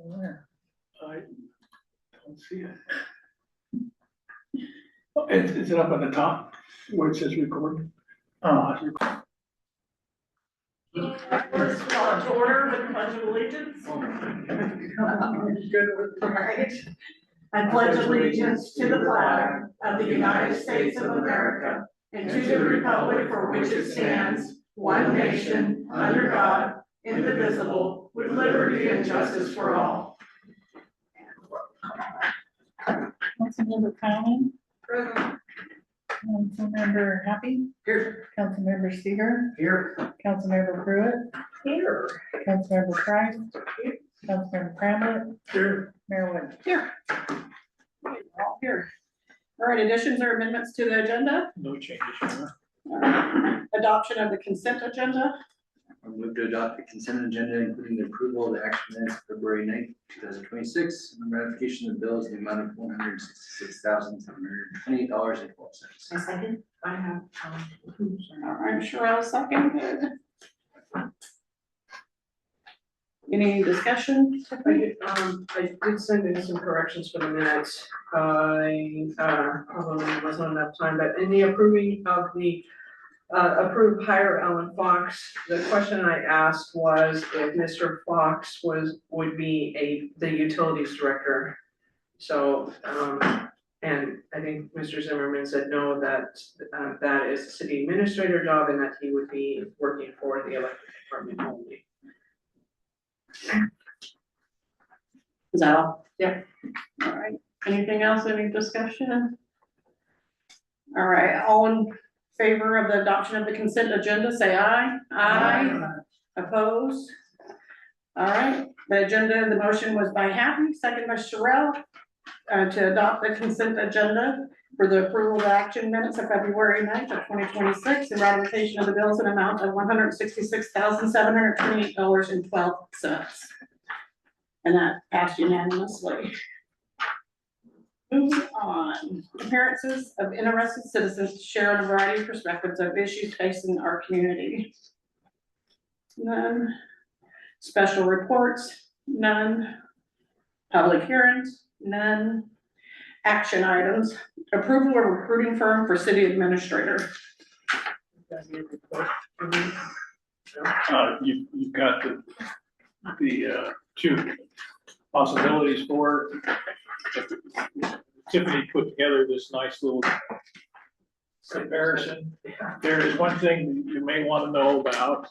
Where? I don't see it. Oh, is it up on the top where it says record? Oh, it's record. Let's call to order with the Pledge of Allegiance. Right. I pledge allegiance to the flag of the United States of America and to the republic for which it stands, one nation, under God, indivisible, with liberty and justice for all. Councilmember Cowan. Councilmember Happy. Here. Councilmember Seeger. Here. Councilmember Pruitt. Here. Councilmember Price. Councilmember Cramlett. Here. Mayor Wood. Here. All here. All right, additions or amendments to the agenda? No changes. Huh? Adoption of the consent agenda. I move to adopt the consent agenda, including the approval of the action minutes of February 9th, 2026, and the ratification of bills in the amount of $166,728.12. A second. I have. All right, Sherelle seconded. Any discussion? I did send in some corrections for the minutes. I probably wasn't enough time, but in the approving of the approved hire Ellen Fox, the question I asked was if Mr. Fox would be the utilities director. So, and I think Mr. Zimmerman said no, that that is a city administrator job and that he would be working for the electric department only. Is that all? Yep. All right, anything else, any discussion? All right, all in favor of the adoption of the consent agenda, say aye. Aye. Opposed? All right, the agenda, the motion was by Happy, second by Sherelle, to adopt the consent agenda for the approval of action minutes of February 9th of 2026 and ratification of the bills in amount of $166,728.12. And that passed unanimously. Moving on, appearances of interested citizens to share on a variety of perspectives of issues facing our community. None. Special reports, none. Public hearings, none. Action items, approval of recruiting firm for city administrator. You've got the two possibilities for Tiffany put together this nice little comparison. There is one thing you may want to know about.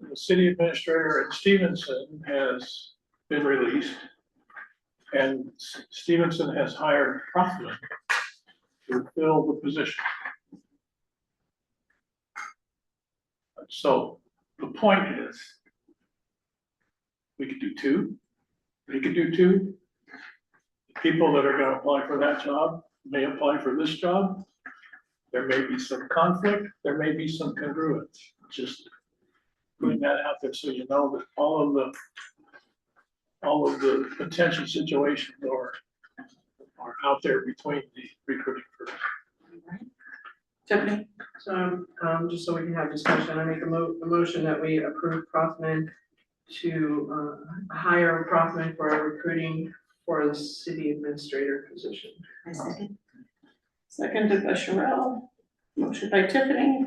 The city administrator at Stevenson has been released, and Stevenson has hired Kaufman to fill the position. So the point is, we could do two. They could do two. The people that are going to apply for that job may apply for this job. There may be some conflict. There may be some congruence. Just putting that out there so you know that all of the potential situations are out there between the recruiting firms. Tiffany? So, just so we can have discussion, I make a motion that we approve Prothman to hire Prothman for recruiting for the city administrator position. I second. Seconded by Sherelle. Motion by Tiffany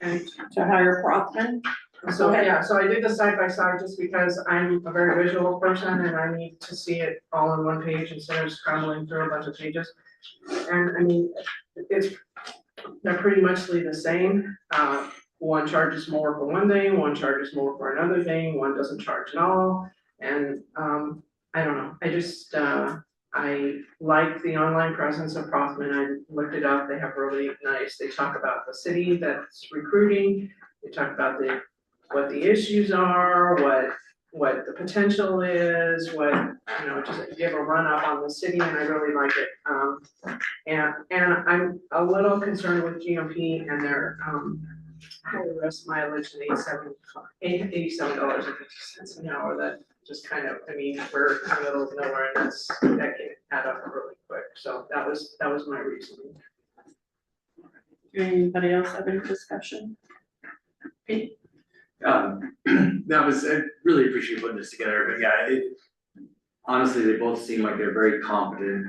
And to hire Prothman. so, yeah, so I did the side by side just because I'm a very visual person and I need to see it all on one page instead of scrambling through a bunch of pages. And I mean, they're pretty much the same. One charges more for one thing, one charges more for another thing, one doesn't charge at all. And I don't know, I just, I like the online presence of Prothman. I looked it up, they have really nice, they talk about the city that's recruiting, they talk about what the issues are, what the potential is, just give a run up on the city, and I really like it. And I'm a little concerned with GMP and their higher risk mileage and $87.50 an hour. That just kind of, I mean, we're in the middle of nowhere, and that can add up really quick. So that was my reasoning. Anybody else have any discussion? Pete? That was, I really appreciate putting this together, but yeah, honestly, they both seem like they're very competent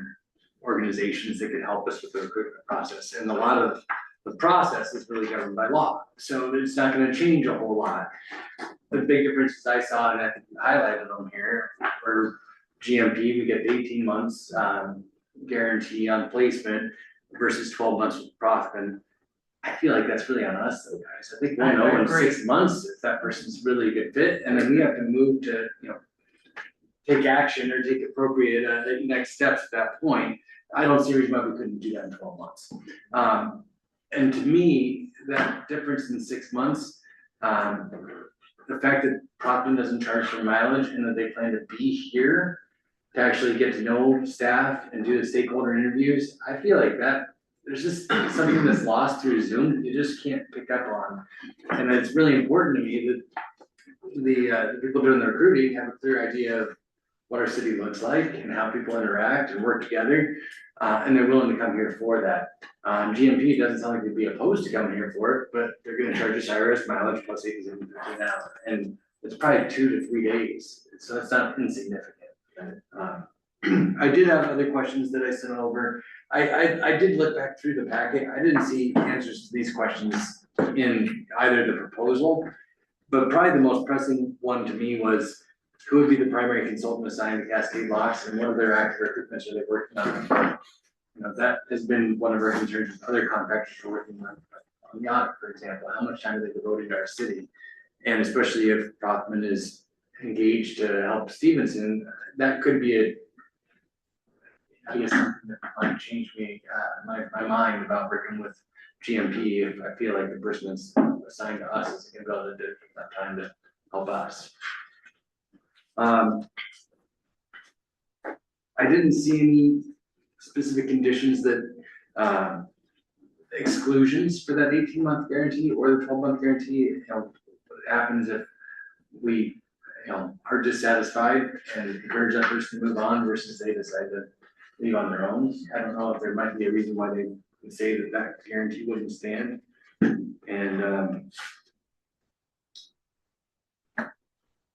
organizations that can help us with the recruitment process, and a lot of the process is really governed by law, so it's not gonna change a whole lot. The big differences I saw, and I think you highlighted them here, for GMP, we get the 18 months, guarantee on placement versus 12 months with Prothman. I feel like that's really on us though, guys. I think we'll know in 6 months if that person's really a good fit, and then we have to move to, take action or take appropriate, next steps at that point. I don't see a reason why we couldn't do that in 12 months. And to me, that difference in 6 months, the fact that Proctor doesn't charge for mileage and that they plan to be here to actually get to know staff and do the stakeholder interviews, I feel like that, there's just something that's lost through Zoom that you just can't pick up on. And it's really important to me that the people doing the recruiting have a clear idea of what our city looks like and how people interact and work together, and they're willing to come here for that. GMP doesn't sound like they'd be opposed to coming here for it, but they're gonna charge us IRS mileage plus $87 an hour, and it's probably 2 to 3 days, so it's not insignificant. I did have other questions that I sent over. I did look back through the packet. I didn't see answers to these questions in either the proposal, but probably the most pressing one to me was, who would be the primary consultant assigned to Cascade Locks, and what of their active recruitments are they working on? That has been one of our concerns with other contractors we're working on the audit, for example. How much time are they devoting to our city? And especially if Rothman is engaged to help Stevenson, that could be I guess something that might change my mind about working with GMP if I feel like the person that's assigned to us isn't gonna be able to do that time to help us. I didn't see any specific conditions that, exclusions for that 18-month guarantee or the 12-month guarantee. What happens if we, are dissatisfied and encourage that person to move on versus they decide to leave on their own? I don't know if there might be a reason why they would say that that guarantee wouldn't stand. And,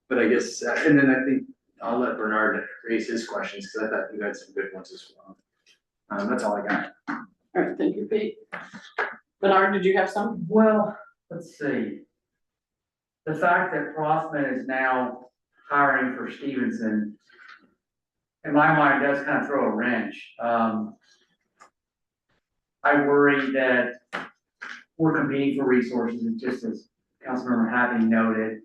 but I guess, and then I think I'll let Bernard raise his questions, because I thought you had some good ones as well. That's all I got. All right, thank you, Pete. Bernard, did you have some? Well, let's see. The fact that Rothman is now hiring for Stevenson, in my mind, does kind of throw a wrench. I worry that we're competing for resources, just as Councilmember Happy noted.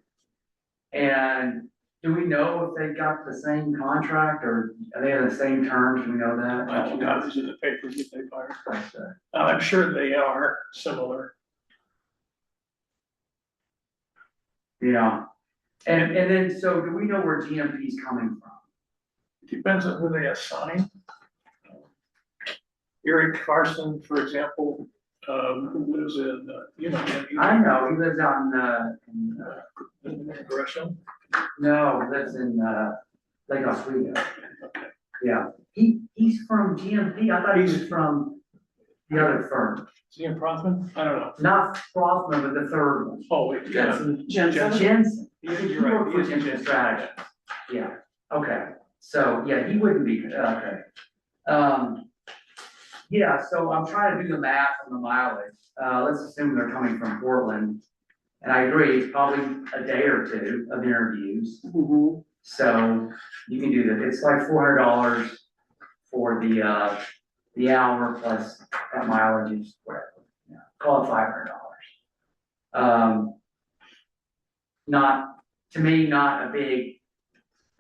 And do we know if they got the same contract, or are they on the same terms? Do we know that? I got these in the papers that they fired. I'm sure they are similar. Yeah. And then, so do we know where GMP is coming from? Depends on who they assign. Eric Carson, for example, who lives in, I know, he lives out in Gresham. no, he lives in, Lake Oswego. Yeah, he's from GMP, I thought he was from the other firm, Is he in Prothman? I don't know. not Rothman, but the third one. Oh, wait, Jensen. Jensen? Jensen. Yeah, He you're right. worked for He is Jensen Jensen. Strategy. Yeah, okay, so, yeah, he wouldn't be, okay. Yeah, so I'm trying to do the math on the mileage, let's assume they're coming from Portland. And I agree, it's probably a day or two of interviews, so you can do that, it's like $400 for the hour plus that mileage is whatever, call it $500. Not, to me, not a big,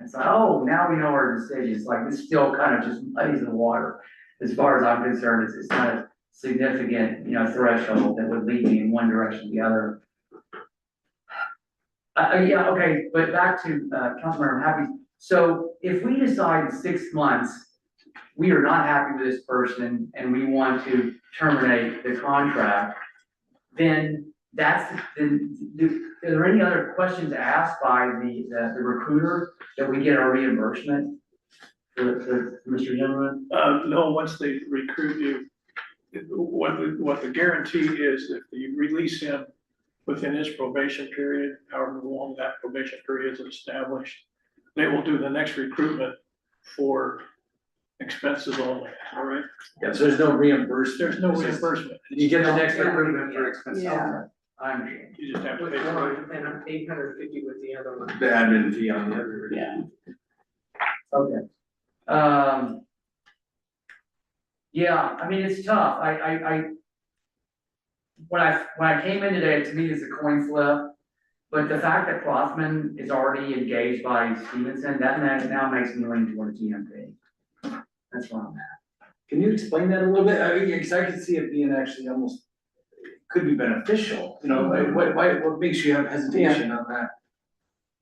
it's like, oh, now we know our decisions, like, it's still kind of just muddies the water. As far as I'm concerned, it's not a significant, threshold that would lead me in one direction or the other. Yeah, okay, but back to, Councilmember Happy. So if we decide in 6 months, we are not happy with this person and we want to terminate the contract, then are there any other questions asked by the recruiter that we get our reimbursement for Mr. Zimmerman? No, once they recruit you, what the guarantee is, if you release him within his probation period, however long that probation period is established, they will do the next recruitment for expenses only, all right? Yeah, so there's no reimbursement. There's no It's just- reimbursement. You get the next Yeah. recruitment for expenses. Yeah. I understand. You just have to With pay for it. one and 850 with the other one. The admin fee on the other. Yeah. Okay. Yeah, I mean, it's tough. When I came in today, to me, it's a coin flip. But the fact that Rothman is already engaged by Stevenson, now makes me lean toward GMP. That's where I'm at. Can you explain that a little bit? I mean, cause I could see it being actually almost, could be beneficial, you know, like, what makes you have hesitation on that?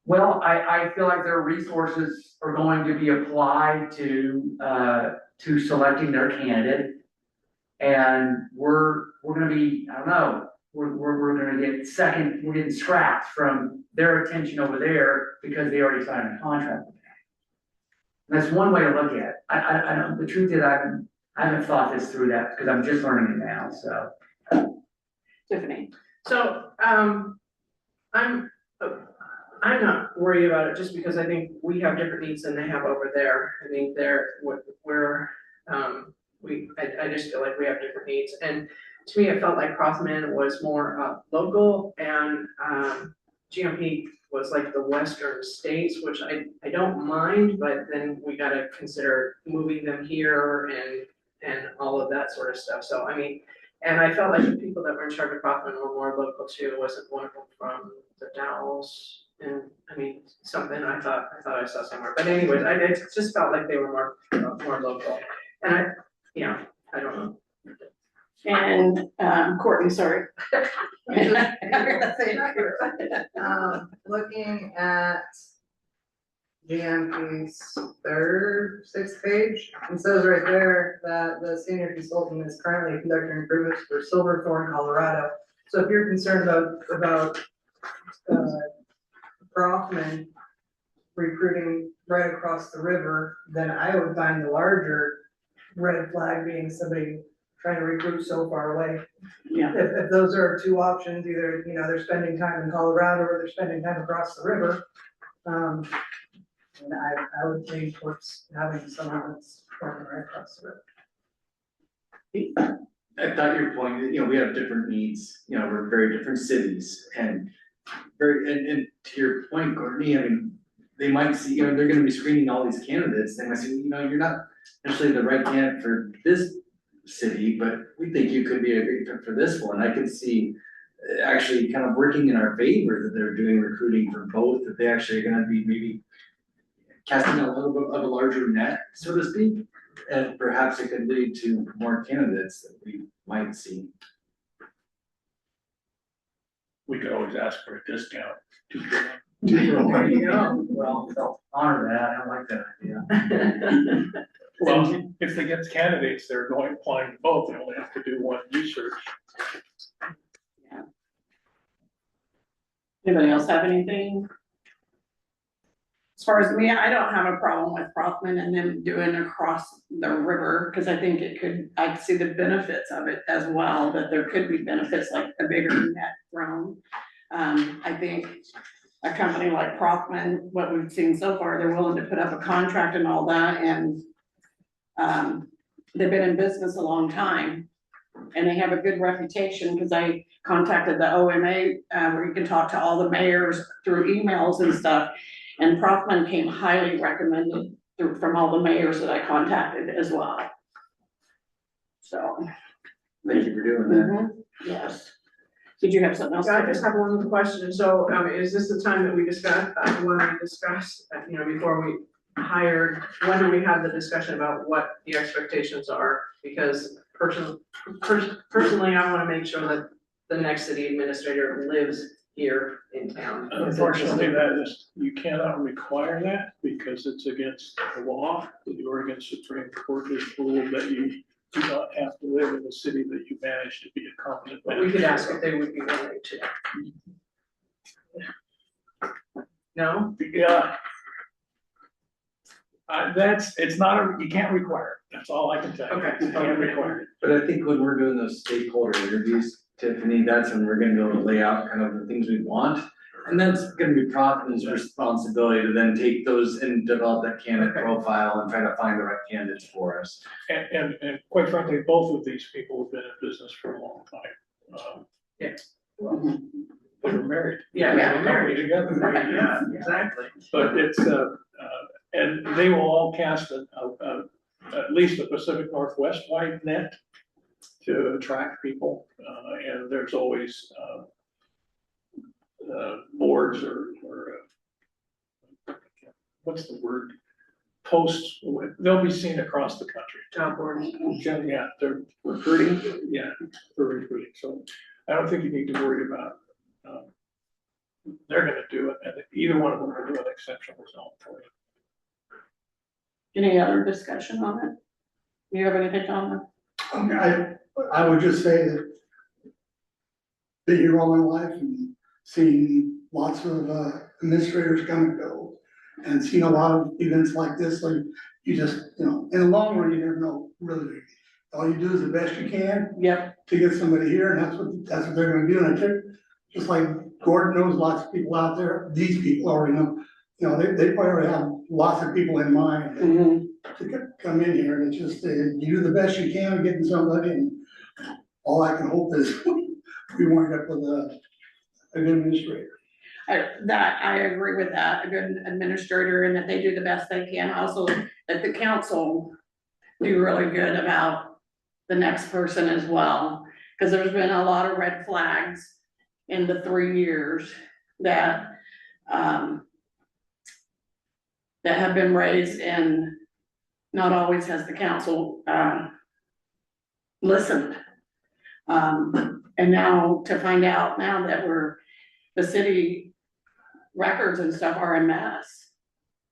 Well, I feel like their resources are going to be applied to selecting their candidate. And we're gonna be, I don't know, we're gonna get we're getting scrapped from their attention over there because they already signed a contract with them. And that's one way to look at it. I don't, the truth is, I haven't thought this through that, because I'm just learning it now, so. Tiffany. So, I'm not worried about it just because I think we have different needs than they have over there. I think I just feel like we have different needs. And to me, it felt like Crossman was more local and GMP was like the western states, which I don't mind, but then we gotta consider moving them here and all of that sort of stuff. So, I mean, and I felt like the people that were in charge of Crossman were more local too. Wasn't one of them from the Dalles? And I mean, something I thought I saw somewhere, but anyways, it just felt like they were more local. And I don't know. And, Courtney, sorry. Looking at GMP's sixth page, it says right there that the senior consultant is currently conducting improvements for Silverthorne, Colorado. So if you're concerned about Brockman recruiting right across the river, then I would find the larger red flag being somebody trying to recruit so far away. Yeah. If those are two options, either, they're spending time in Colorado or they're spending time across the river, and I would lean towards having someone that's working right across the river. I thought your point, we have different needs, we're very different cities and and to your point, Courtney, I mean, they might see, they're gonna be screening all these candidates, they might say, you're not necessarily the right candidate for this city, but we think you could be a great fit for this one. I could see actually kind of working in our favor that they're doing recruiting for both, that they actually are gonna be maybe casting a little bit of a larger net, so to speak, and perhaps it could lead to more candidates that we might see. We could always ask for a discount. There you go. Well, I'll honor that, I like that idea. Well, if they get candidates, they're applying to both, they only have to do one research. Anybody else have anything? As far as me, I don't have a problem with Rothman and them doing across the river, because I think I see the benefits of it as well, that there could be benefits like a bigger net thrown. I think a company like Rothman, what we've seen so far, they're willing to put up a contract and all that, and they've been in business a long time. And they have a good reputation, because I contacted the OMA, where you can talk to all the mayors through emails and stuff. And Rothman came highly recommended from all the mayors that I contacted as well. So. Thank you for doing that. Mhm, yes. Did you have something else? I just have one more question. So, is this the time that we discussed, before we hired, when do we have the discussion about what the expectations are? Because personally, I wanna make sure that the next city administrator lives here in town. Unfortunately, you cannot require that because it's against the law. The Oregon Supreme Court has ruled that you do not have to live in the city that you manage to be a competent But we could manager. ask if they would be willing to. No? Yeah. You can't require it. That's all I can tell you. Okay. You can't require it. But I think when we're doing those stakeholder interviews, Tiffany, that's when we're gonna be able to lay out kind of the things we want. And that's gonna be Proctor's responsibility to then take those and develop that candidate profile and try to find the right candidates for us. And quite frankly, both of these people have been in business for a long time. Yeah. They were married. Yeah, They yeah, were married. together. Yeah, exactly. But it's, and they will all cast at least the Pacific Northwest wide net to attract people, and there's always, boards or, what's the word? Posts, they'll be seen across the country. Job boards. Yeah, they're recruiting, yeah, they're recruiting, so I don't think you need to worry about, they're gonna do it, and either one of them will do an exceptional result for you. Any other discussion on it? Do you have anything, John? I would just say that being here all my life and seeing lots of administrators come and go, and seeing a lot of events like this, like you just, in the long run, you never know, really. All you do is the best you can Yep. to get somebody here, and that's what they're gonna do, and I think, just like Gordon knows lots of people out there, these people already know, they probably already have lots of people in mind to come in here, and it's just, you do the best you can getting somebody, and all I can hope is we wind up with a good administrator. I agree with that, a good administrator, and that they do the best they can. Also, that the council do really good about the next person as well. Cause there's been a lot of red flags in the 3 years that, that have been raised, and not always has the council, listened. And now to find out now that the city records and stuff are a mess.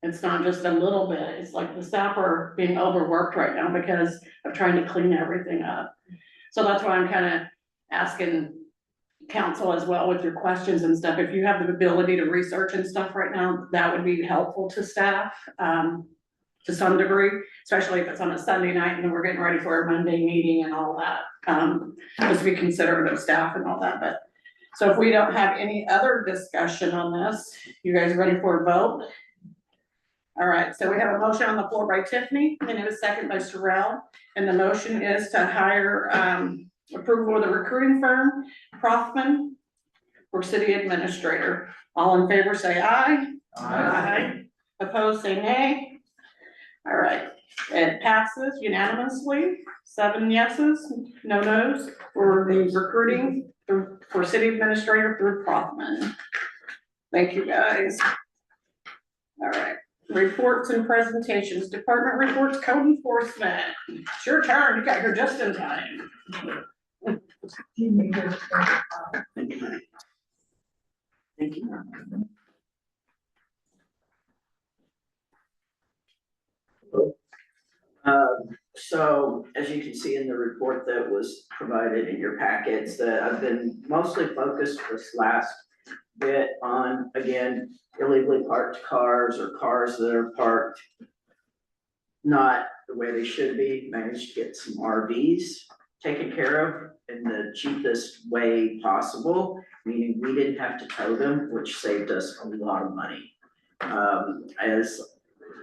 It's not just a little bit, it's like the staff are being overworked right now because of trying to clean everything up. So that's why I'm kind of asking council as well with your questions and stuff. If you have the ability to research and stuff right now, that would be helpful to staff, to some degree, especially if it's on a Sunday night and then we're getting ready for a Monday meeting and all that. Just be considerate of staff and all that, but. So if we don't have any other discussion on this, you guys ready for a vote? All right, so we have a motion on the floor by Tiffany, and it was second by Sorrell, and the motion is to hire, approval of the recruiting firm, Prothman, for city administrator. All in favor, say aye. Aye. Opposed, say nay. All right, it passes unanimously, 7 yeses, no nos, for the recruiting for city administrator through Prothman. Thank you, guys. All right, reports and presentations, department reports, code enforcement. It's your turn, you got here just in time. Thank you. So as you can see in the report that was provided in your packets, that I've been mostly focused this last bit on, again, illegally parked cars or cars that are parked not the way they should be. Managed to get some RVs taken care of in the cheapest way possible, meaning we didn't have to tow them, which saved us a lot of money. As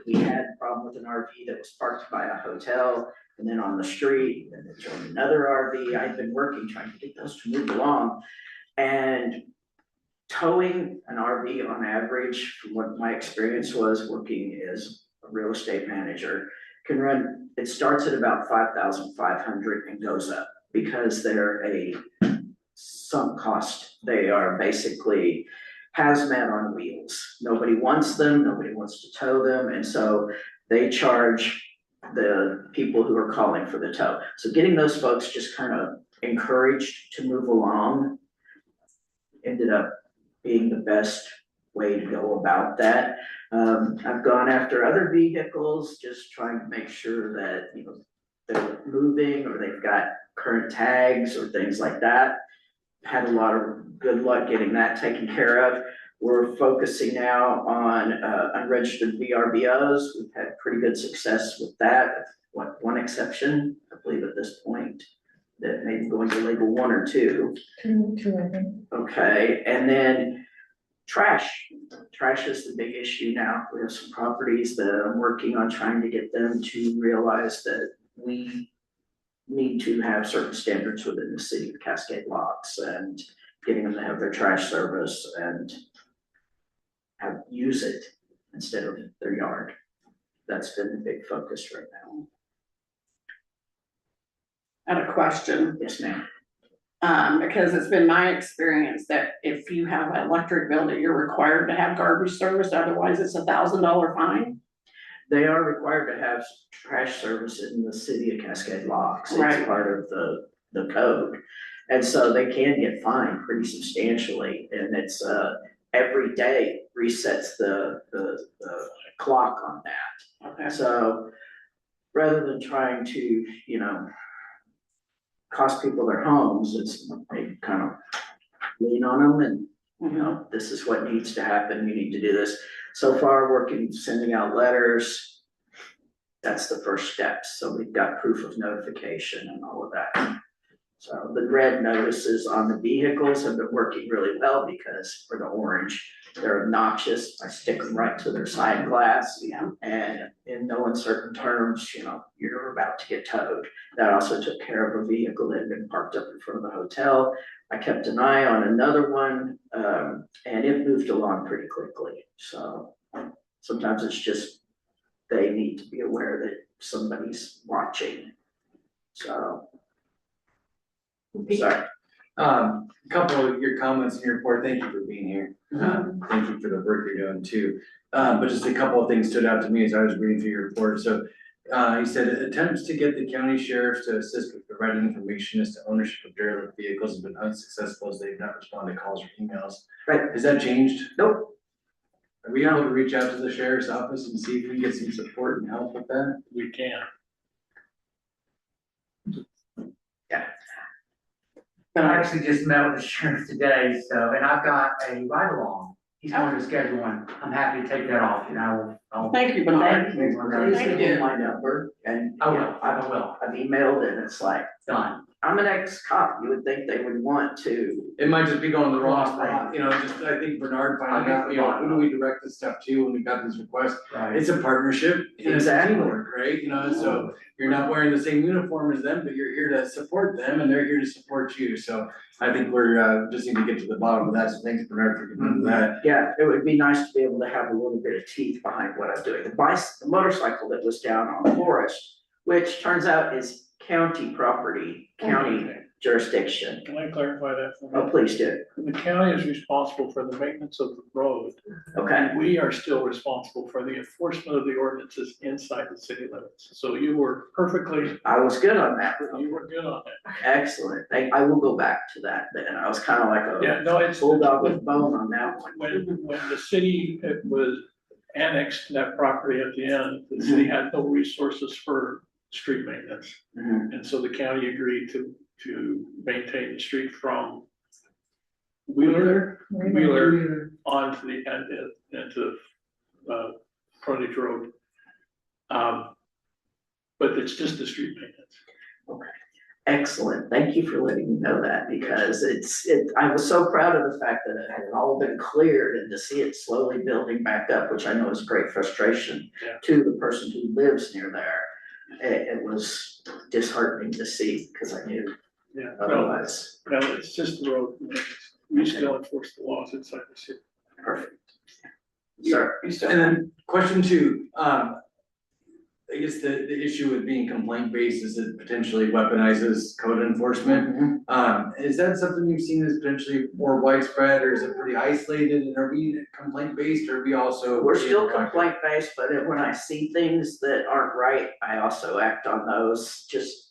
we had a problem with an RV that was parked by a hotel and then on the street, and then joined another RV. I've been working trying to get those to move along. And towing an RV on average, from what my experience was working as a real estate manager, can run, it starts at about 5,500 and goes up because they're a sunk cost. They are basically hazmat on wheels. Nobody wants them, nobody wants to tow them, and so they charge the people who are calling for the tow. So getting those folks just kind of encouraged to move along ended up being the best way to go about that. I've gone after other vehicles, just trying to make sure that, they're moving or they've got current tags or things like that. Had a lot of good luck getting that taken care of. We're focusing now on unregistered VRBOs. We've had pretty good success with that, with one exception, I believe at this point. that may be going to label 1 or 2. Two, I think. Okay, and then trash. Trash is the big issue now. We have some properties that I'm working on trying to get them to realize that we need to have certain standards within the city of Cascade Locks and getting them to have their trash service and use it instead of their yard. That's been the big focus right now. I had a question. Yes, ma'am. Because it's been my experience that if you have an electric bill that you're required to have garbage service, otherwise it's $1,000 fine. They are required to have trash service in the city of Cascade Locks. Right. It's part of the code. And so they can get fined pretty substantially, and it's, every day resets the clock on that. Okay. So rather than trying to, cost people their homes, it's, they kind of lean on them and, this is what needs to happen, we need to do this. So far, sending out letters, that's the first step. So we've got proof of notification and all of that. So the red notices on the vehicles have been working really well because for the orange, they're obnoxious. I stick them right to their side glass. Yeah. And in no uncertain terms, you're about to get towed. That also took care of a vehicle that had been parked up in front of the hotel. I kept an eye on another one, and it moved along pretty quickly. So sometimes it's just, they need to be aware that somebody's watching. So. Sorry. A couple of your comments in your report, thank you for being here. Thank you for the work you're doing too. But just a couple of things stood out to me as I was reading through your report. So you said attempts to get the county sheriffs to assist with providing information as to ownership of derelict vehicles have been unsuccessful as they've not responded to calls or emails. Right. Has that changed? Nope. Are we able to reach out to the sheriff's office and see if we can get some support and help with that? We can. I actually just met with the sheriff today, so, and I've got a ride along. He's going to schedule one. I'm happy to take that off, and I'll. Thank you, Bernard. Please Thank give you. me my number and. I will, I will. I've emailed and it's like, Done. I'm an ex-cop, you would think they would want to. It might just be going to the wrong spot, I think Bernard finding out, who do we direct this stuff to when we got this request? Right. It's a partnership, and it's Exactly. teamwork, right? So you're not wearing the same uniform as them, but you're here to support them and they're here to support you. So I think we're, just need to get to the bottom of that. So thanks, Bernard, for getting into that. Yeah, it would be nice to be able to have a little bit of teeth behind what I'm doing. The motorcycle that was down on Forest, which turns out is county property, county jurisdiction. Can I clarify that for Oh, you? please do. The county is responsible for the maintenance of the road. Okay, We are still responsible for the enforcement of the ordinances inside the city limits. So you were perfectly, I was good on that. you were good on that. Excellent. I will go back to that then. I was kind of like Yeah, a no, it's. bulldog with bone on that one. When the city was annexed that property at the end, the city had no resources for street maintenance. Mhm. And so the county agreed to maintain the street from Wheeler onto the end, into, Frontage Road. But it's just the street maintenance. Excellent. Thank you for letting me know that because I was so proud of the fact that it had all been cleared and to see it slowly building back up, which I know is great frustration Yeah. to the person who lives near there. It was disheartening to see because I knew Yeah, otherwise. no, it's just the road. We still enforce the laws inside the city. Perfect. Sir, And then question 2, I guess the issue with being complaint-based is it potentially weaponizes code enforcement. Is that something you've seen as potentially more widespread, or is it pretty isolated, and are we complaint-based, or are we also? we're still complaint based, but when I see things that aren't right, I also act on those. Just,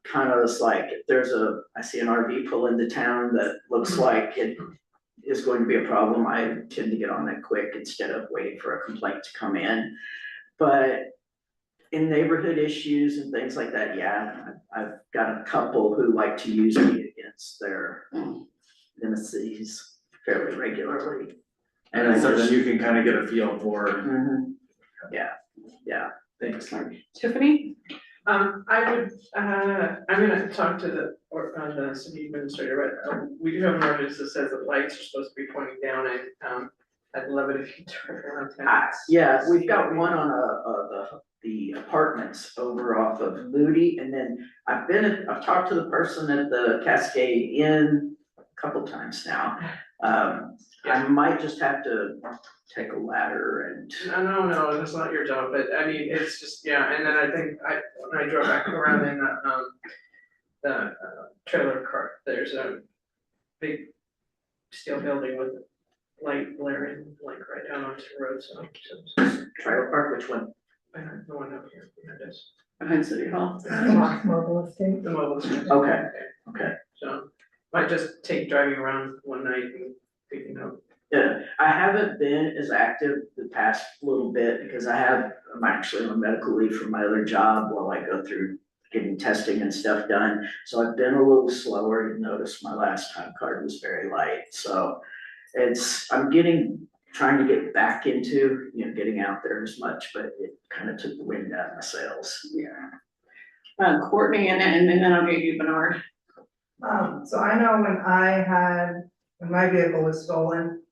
kind of it's like if I see an RV pull into town that looks like it is going to be a problem, I tend to get on it quick instead of waiting for a complaint to come in. But in neighborhood issues and things like that, yeah, I've got a couple who like to use me against their nemesis fairly regularly. And it's something you can kind of get a feel for. Yeah, Thanks. Tiffany? I would, I'm gonna talk to the city administrator, but we do have an ordinance that says that lights are supposed to be pointing down and, I'd love it if you turn around. Yeah, we've got one on the apartments over off of Moody, and then I've talked to the person at the Cascade Inn a couple times now. I might just have to take a ladder and. No, that's not your job, but I mean, it's just, yeah, and then I think when I drove back around in the trailer cart, there's a big steel building with light blaring, like right down onto the road, so. Trailer park, which one? The one up here, it is. Behind City Hall. Mobile estate. The mobile estate. Okay. So, might just take driving around one night and picking up. Yeah, I haven't been as active the past little bit because I'm actually on medical leave from my other job while I go through getting testing and stuff done. So I've been a little slower. You notice my last time card was very light, so I'm trying to get back into, getting out there as much, but it kind of took the wind out of my sails. Yeah. Courtney, and then I'll get you, Bernard. So I know when my vehicle was stolen,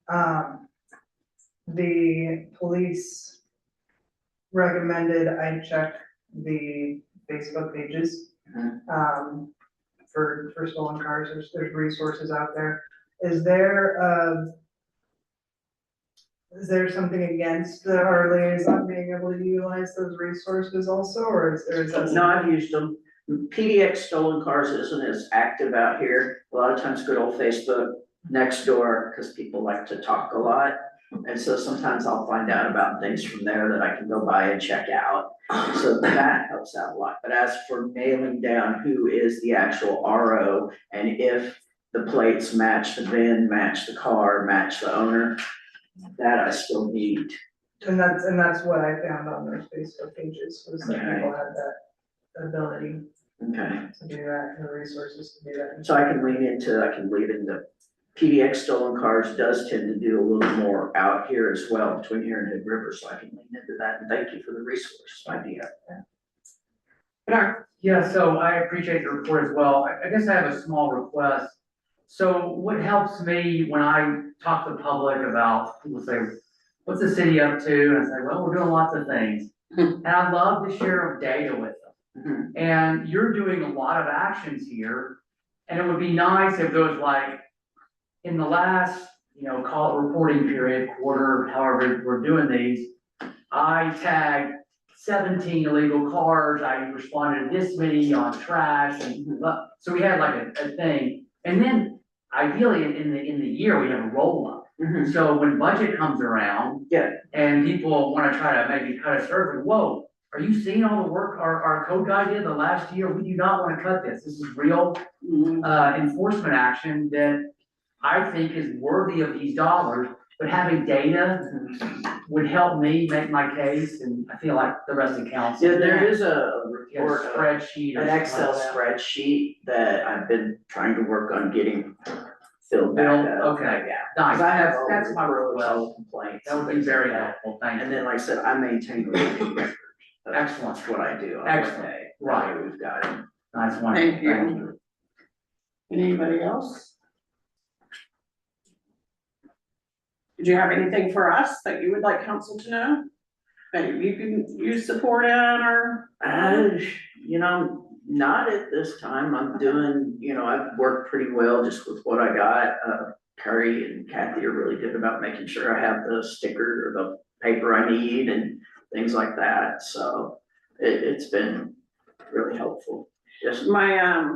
the police recommended I check the Facebook pages. For stolen cars, there's resources out there. Is there something against our liaison being able to utilize those resources also, or is that? No, I've used them. PDX stolen cars isn't as active out here. A lot of times good old Facebook next door, because people like to talk a lot. And so sometimes I'll find out about things from there that I can go by and check out. So that helps out a lot. But as for nailing down who is the actual RO, and if the plates match the VIN, match the car, match the owner, that I still need. And that's what I found on those Facebook pages, was that people had that ability Okay. to do that, and the resources to do that. So I can lean into PDX stolen cars does tend to do a little more out here as well, between here and Hood River, so I can lean into that, and thank you for the resource idea. Bernard. Yeah, so I appreciate the report as well. I guess I have a small request. So what helps me when I talk to the public about, people say, what's the city up to? And I say, well, we're doing lots of things. And I love to share data with them. And you're doing a lot of actions here. And it would be nice if those, like, in the last, call it reporting period, quarter, however we're doing these, I tagged 17 illegal cars, I responded to this many on trash, and so we had like a thing. And then ideally in the year, we have a roll up. So when budget comes around. Yeah. And people wanna try to maybe cut a survey, whoa, are you seeing all the work our code guy did the last year? We do not wanna cut this. This is real enforcement action that I think is worthy of these dollars, but having data would help me make my case, and I feel like the rest of the council. Yeah, there is a You know, report, spreadsheet or an something Excel like that. spreadsheet that I've been trying to work on getting filled back up. Okay. Yeah. Nice, Cause I have all that's the my reports, all request. the complaints. That would be very helpful, thank And you. then, like I said, I maintain a living record. Excellent. That's what I do on Excellent. Monday. Right. That way we've got it. Nice one. Thank you. Anybody else? Did you have anything for us that you would like council to know? That you can use support in, or? Not at this time. I'm doing, I've worked pretty well just with what I got. Carrie and Kathy are really good about making sure I have the sticker or the paper I need and things like that. So it's been really helpful. Yes. My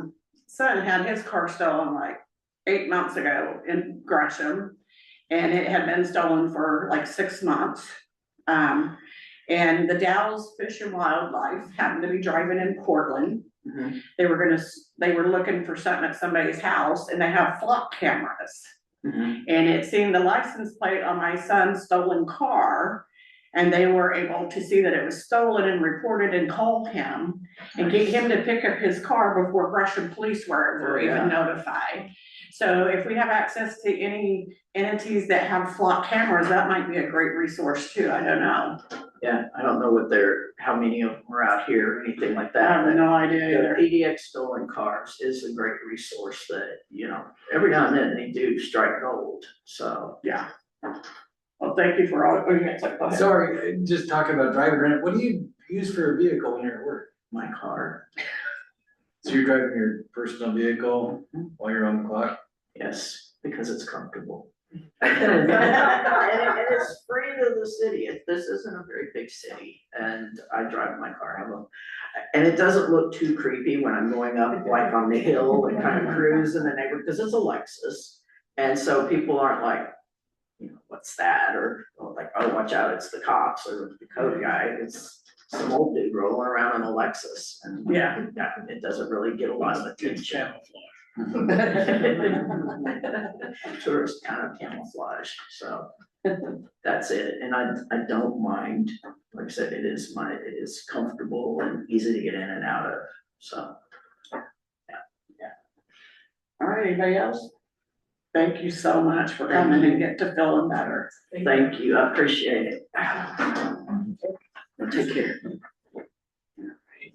son had his car stolen like 8 months ago in Gresham. And it had been stolen for like 6 months. And the Dallas Fish and Wildlife happened to be driving in Portland. They were looking for something at somebody's house, and they have flock cameras. And it seemed the license plate on my son's stolen car, and they were able to see that it was stolen and reported and call him and get him to pick up his car before Gresham police were even notified. So if we have access to any entities that have flock cameras, that might be a great resource too, I don't know. Yeah, I don't know how many of them are out here or anything like I that. have no idea The either. PDX stolen cars is a great resource that, every now and then they do strike gold, so. Yeah. Well, thank you for all, oh, you guys, go ahead. Sorry, just talking about driving around, what do you use for a vehicle when you're at work? My car, So you're driving your personal vehicle while you're on the clock? yes, because it's comfortable. And it's free to the city. This isn't a very big city, and I drive my car. And it doesn't look too creepy when I'm going up like on the hill and kind of cruise in the neighborhood, because it's a Lexus. And so people aren't like, what's that? Or like, oh, watch out, it's the cops or the code guy. It's some old dude rolling around in a Lexus. And Yeah. it doesn't really get a lot of It's attention. camouflage. Tourist kind of camouflage, so that's it, and I don't mind, like I said, it is comfortable and easy to get in and out of, so. All right, anybody else? Thank you so much for coming and get to feeling better. Thank you, I appreciate it. Take care.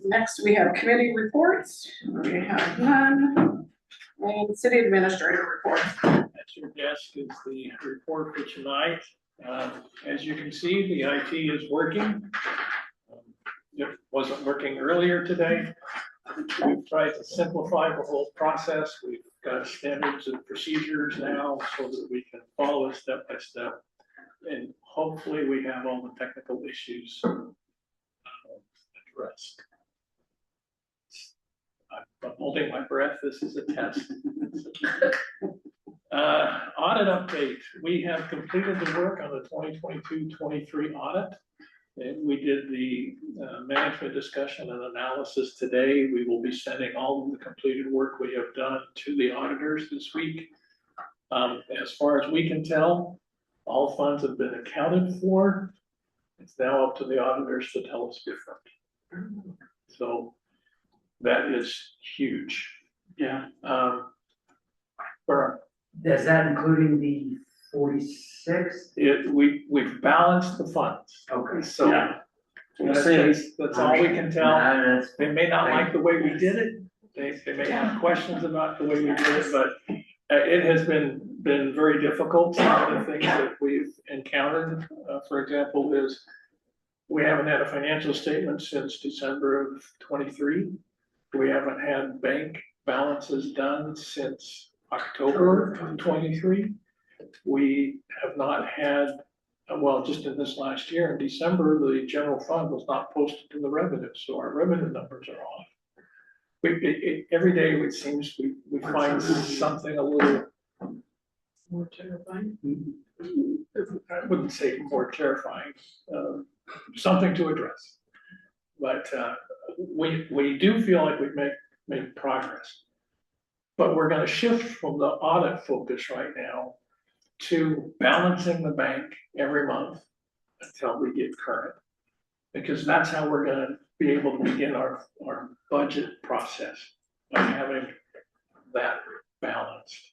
Next, we have committee reports. We have none. And city administrator report. At your desk is the report for tonight. As you can see, the IT is working. It wasn't working earlier today. We've tried to simplify the whole process. We've got standards and procedures now so that we can follow it step by step. And hopefully we have all the technical issues addressed. I'm holding my breath, this is a test. Audit update, we have completed the work on the 2022-23 audit. And we did the management discussion and analysis today. We will be sending all of the completed work we have done to the auditors this week. As far as we can tell, all funds have been accounted for. It's now up to the auditors to tell us different. So that is huge. Yeah. Is that including the 46? We've balanced the funds. Okay. So Yeah. We'll see. that's all we can tell. That's- They may not like the way we did it. They may have questions about the way we did it, but it has been very difficult. Some of the things that we've encountered, for example, is we haven't had a financial statement since December of 23. We haven't had bank balances done since October of 23. We have not had, well, just in this last year, in December, the general fund was not posted to the revenue, so our revenue numbers are off. Every day it seems we find something a little More terrifying. I wouldn't say more terrifying, something to address. But we do feel like we've made progress. But we're gonna shift from the audit focus right now to balancing the bank every month until we get current. Because that's how we're gonna be able to begin our budget process, by having that balanced.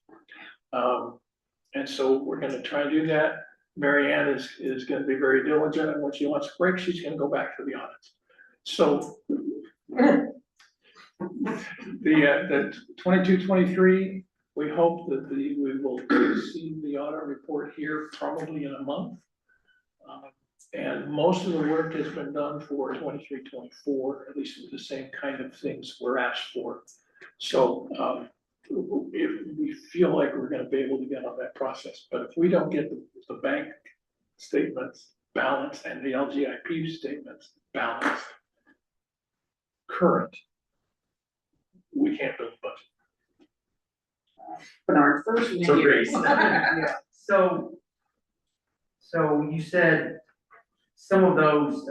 And so we're gonna try and do that. Mary Ann is gonna be very diligent, and when she wants a break, she's gonna go back to the audits. So the 22-23, we hope that we will see the audit report here probably in a month. And most of the work has been done for 23-24, at least with the same kind of things we're asked for. So if we feel like we're gonna be able to get on that process, but if we don't get the bank statements balanced and the LGIP statements balanced current, we can't build a budget. Bernard, first. It's a race. Yeah, so you said some of those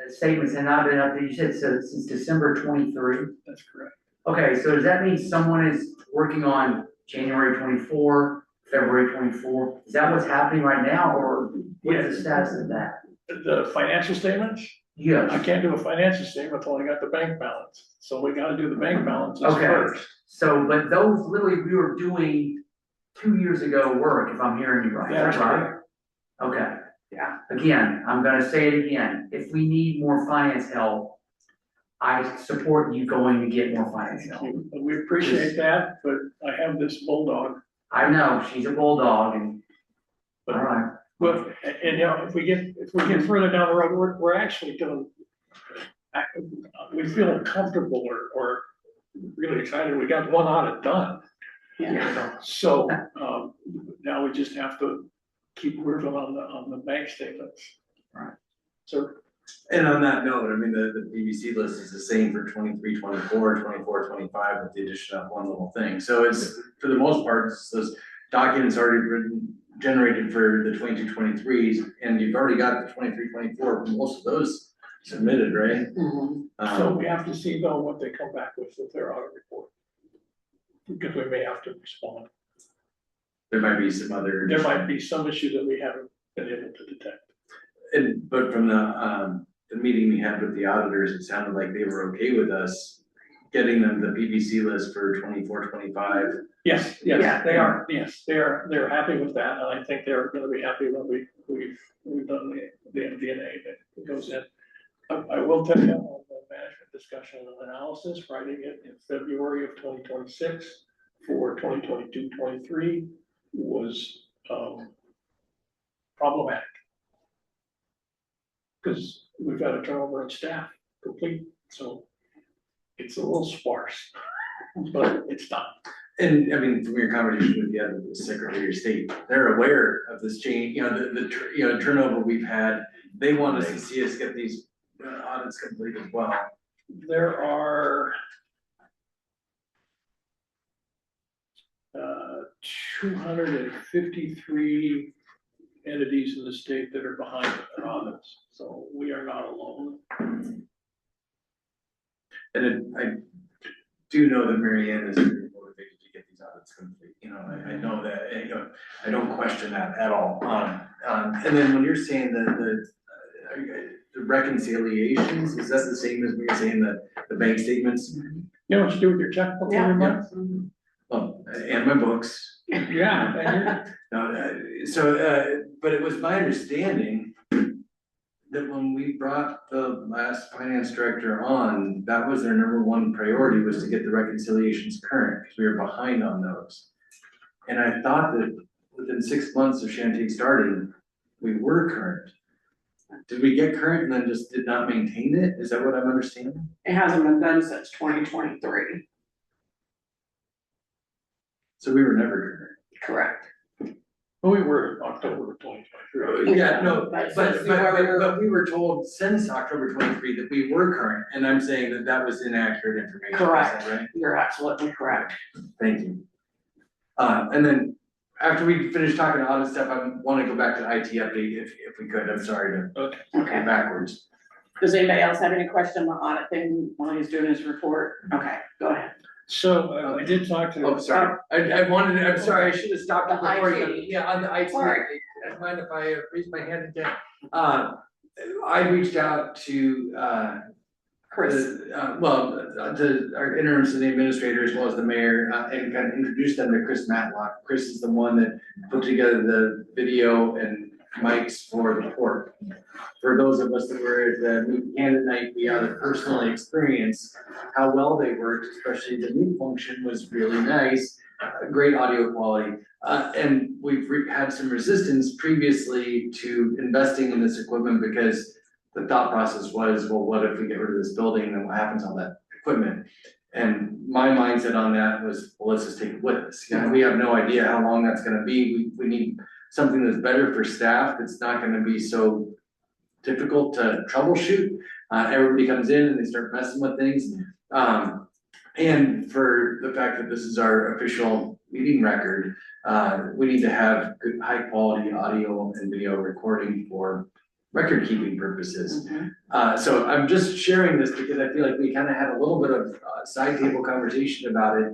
statements have not been updated, you said so since December 23. That's correct. Okay, so does that mean someone is working on January 24, February 24? Is that what's happening right now, or what's the status of that? The financial statements, I Yes, can't do a financial statement until I got the bank balance. So we gotta do the bank balances Okay. first. so, but those literally we were doing 2 years ago work, if I'm hearing you right, That's right? Okay, Again, I'm gonna say it again, if we need more finance help, I support you going to get more finance help. We appreciate that, but I have this bulldog. I know, she's a bulldog and, But- all right. Well, and you know, if we get further down the road, we're actually doing, we feel comfortable or really excited. We got one audit done. Yeah. You know, so, now we just have to keep working on the bank statements. Right. So, And on that note, I mean, the BBC list is the same for 23, 24, 24, 25, with the addition of one little thing. So it's, for the most part, it's those documents already written, generated for the 22, 23s, and you've already got the 23, 24, most of those submitted, right? so we have to see though what they come back with their audit report. Because we may have to respond. There might be some other. There might be some issue that we haven't been able to detect. And, but from the meeting we had with the auditors, it sounded like they were okay with us getting them the BBC list for 24, 25. Yes, Yeah. yes, they are, yes, they're happy with that, and I think they're gonna be happy when we've done the MD&A that goes in. I will tell you, on the management discussion and analysis, writing it in February of 2026 for 2022-23 was problematic. Because we've got a turnover in staff complete, so it's a little sparse, but it's done. And I mean, from your conversation with the Secretary of State, they're aware of this change, you know, the turnover we've had. They want us to see us get these audits complete as well. There are 253 entities in the state that are behind their audits, so we are not alone. And I do know that Mary Ann is very motivated to get these audits complete, you know, I know that, and, you know, I don't question that at all. And then when you're saying the reconciliations, is that the same as when you're saying the bank statements? You know what you do with your checkbook every month? Well, and my books. Yeah, No, but it was my understanding that when we brought the last finance director on, that was their number one priority, was to get the reconciliations current, because we were behind on those. And I thought that within 6 months of Shantae starting, we were current. Did we get current and then just did not maintain it? Is that what I'm understanding? It hasn't been done since 2023. So we were never Correct. well, we were in October of 2023. Yeah, no, That's but the we were told since October 23 that we were current, and I'm saying that that was inaccurate information. Is that Correct. right? You're absolutely correct. Thank you. And then after we finish talking audit stuff, I want to go back to IT update if we could. I'm sorry to Okay, go Okay. backwards. Does anybody else have any question on the audit thing while he's doing his report? Okay, go ahead. so I did talk to. Oh, sorry. I wanted, I'm sorry, I should have stopped The before you. IT. Yeah, on the IT. Sorry. Mind if I raise my hand again? I reached out to, Chris, to our interim city administrator as well as the mayor, and kind of introduced them to Chris Matlock. Chris is the one that put together the video and mics for the port. For those of us that were at the new candidate night, we had to personally experience how well they worked, especially the new function was really nice, great audio quality. And we've had some resistance previously to investing in this equipment because the thought process was, well, what if we get rid of this building, then what happens to all that equipment? And my mindset on that was, well, let's just take it with us. You know, we have no idea how long that's gonna be. We need something that's better for staff, that's not gonna be so difficult to troubleshoot. Everybody comes in and they start messing with things. And for the fact that this is our official meeting record, we need to have good, high quality audio and video recording for record keeping purposes. So I'm just sharing this because I feel like we kind of had a little bit of side table conversation about it.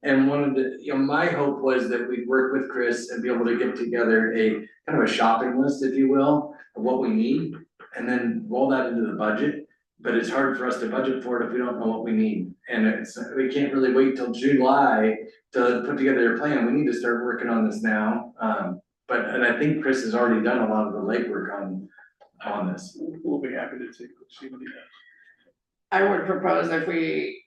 And one of the, you know, my hope was that we'd work with Chris and be able to get together a kind of a shopping list, if you will, of what we need, and then roll that into the budget. But it's hard for us to budget for it if we don't know what we need. And we can't really wait till July to put together a plan. We need to start working on this now. And and I think Chris has already done a lot of the legwork on this. We'll be happy to see what he does. I would propose if we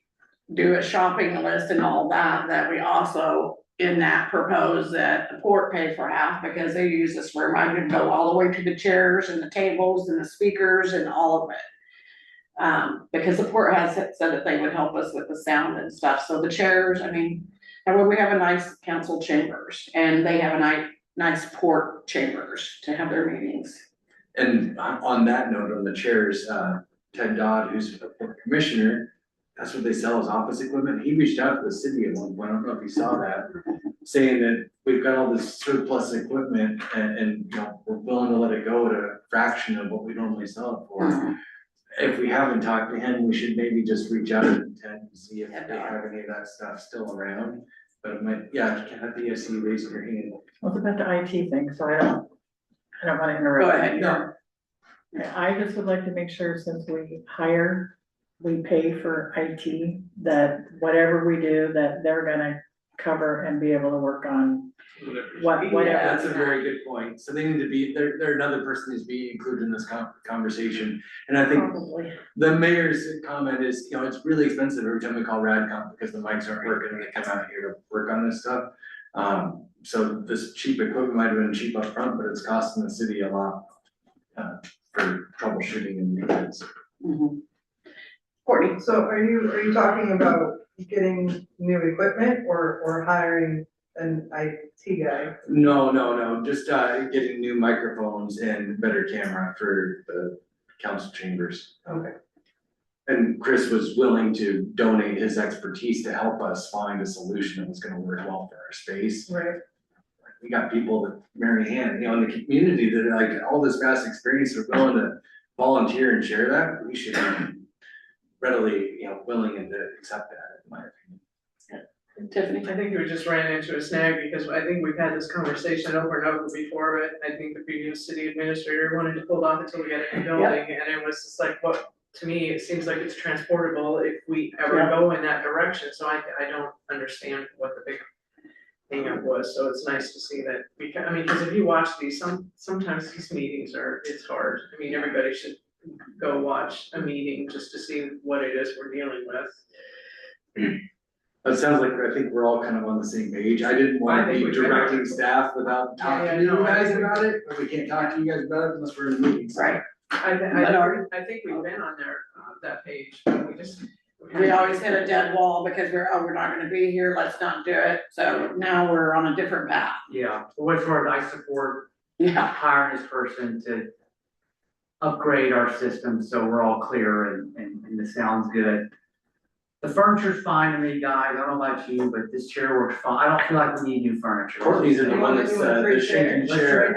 do a shopping list and all that, that we also in that propose that the port pay for half, because they use this room. I could go all the way to the chairs and the tables and the speakers and all of it. Because the port has said that they would help us with the sound and stuff, so the chairs, I mean, and we have a nice council chambers, and they have a nice port chambers to have their meetings. And on that note, on the chairs, Ted Dodd, who's the port commissioner, that's what they sell as office equipment. He reached out to the city at one point, I don't know if you saw that, saying that we've got all this surplus equipment and, you know, we're willing to let it go at a fraction of what we normally sell it for. If we haven't talked to him, we should maybe just reach out to Ted and see if they have any of that stuff still around. But it might, yeah, Kathy, I see you raising your hand. Well, it's about the IT thing, so I don't wanna interrupt. Go ahead. No. I just would like to make sure, since we hire, we pay for IT, that whatever we do, that they're gonna cover and be able to work on whatever. That's a very good point. So they need to be, they're another person who's being included in this conversation. And I think Probably. the mayor's comment is, you know, it's really expensive every time we call RadCom because the mics aren't working and they come out here to work on this stuff. So this cheap equipment might have been cheap up front, but it's costing the city a lot for troubleshooting and maintenance. Courtney? So are you talking about getting new equipment or hiring an IT guy? No, just getting new microphones and better camera for the council chambers. Okay. And Chris was willing to donate his expertise to help us find a solution that was gonna work well for our space. Right. We got people that, Mary Ann, you know, in the community that are like all this vast experience, are willing to volunteer and share that. We should be readily, you know, willing and to accept that, in my opinion. Tiffany? I think we just ran into a snag because I think we've had this conversation over and over before, but I think the previous city administrator wanted to hold off until we got a new building, and it was just like, what, to me, it seems like it's transportable if we ever go in that direction, so I don't understand what the big hang up was, so it's nice to see that we can, I mean, because if you watch these, sometimes these meetings it's hard, I mean, everybody should go watch a meeting just to see what it is we're dealing with. It sounds like, I think we're all kind of on the same page. I didn't want to be directing staff without talking to you guys about it, but we can't talk to you guys about it unless we're in meetings. Right. I think we've been on there, that page, we just. We always hit a dead wall because we're not gonna be here, let's not do it, so now we're on a different path. Yeah, for what's worth, I support Yeah. hiring this person to upgrade our system so we're all clear and this sounds good. The furniture's fine to me, guys, I don't know about you, but this chair works fine, I don't feel like we need new furniture. Courtney's in the one that's the shaking chair.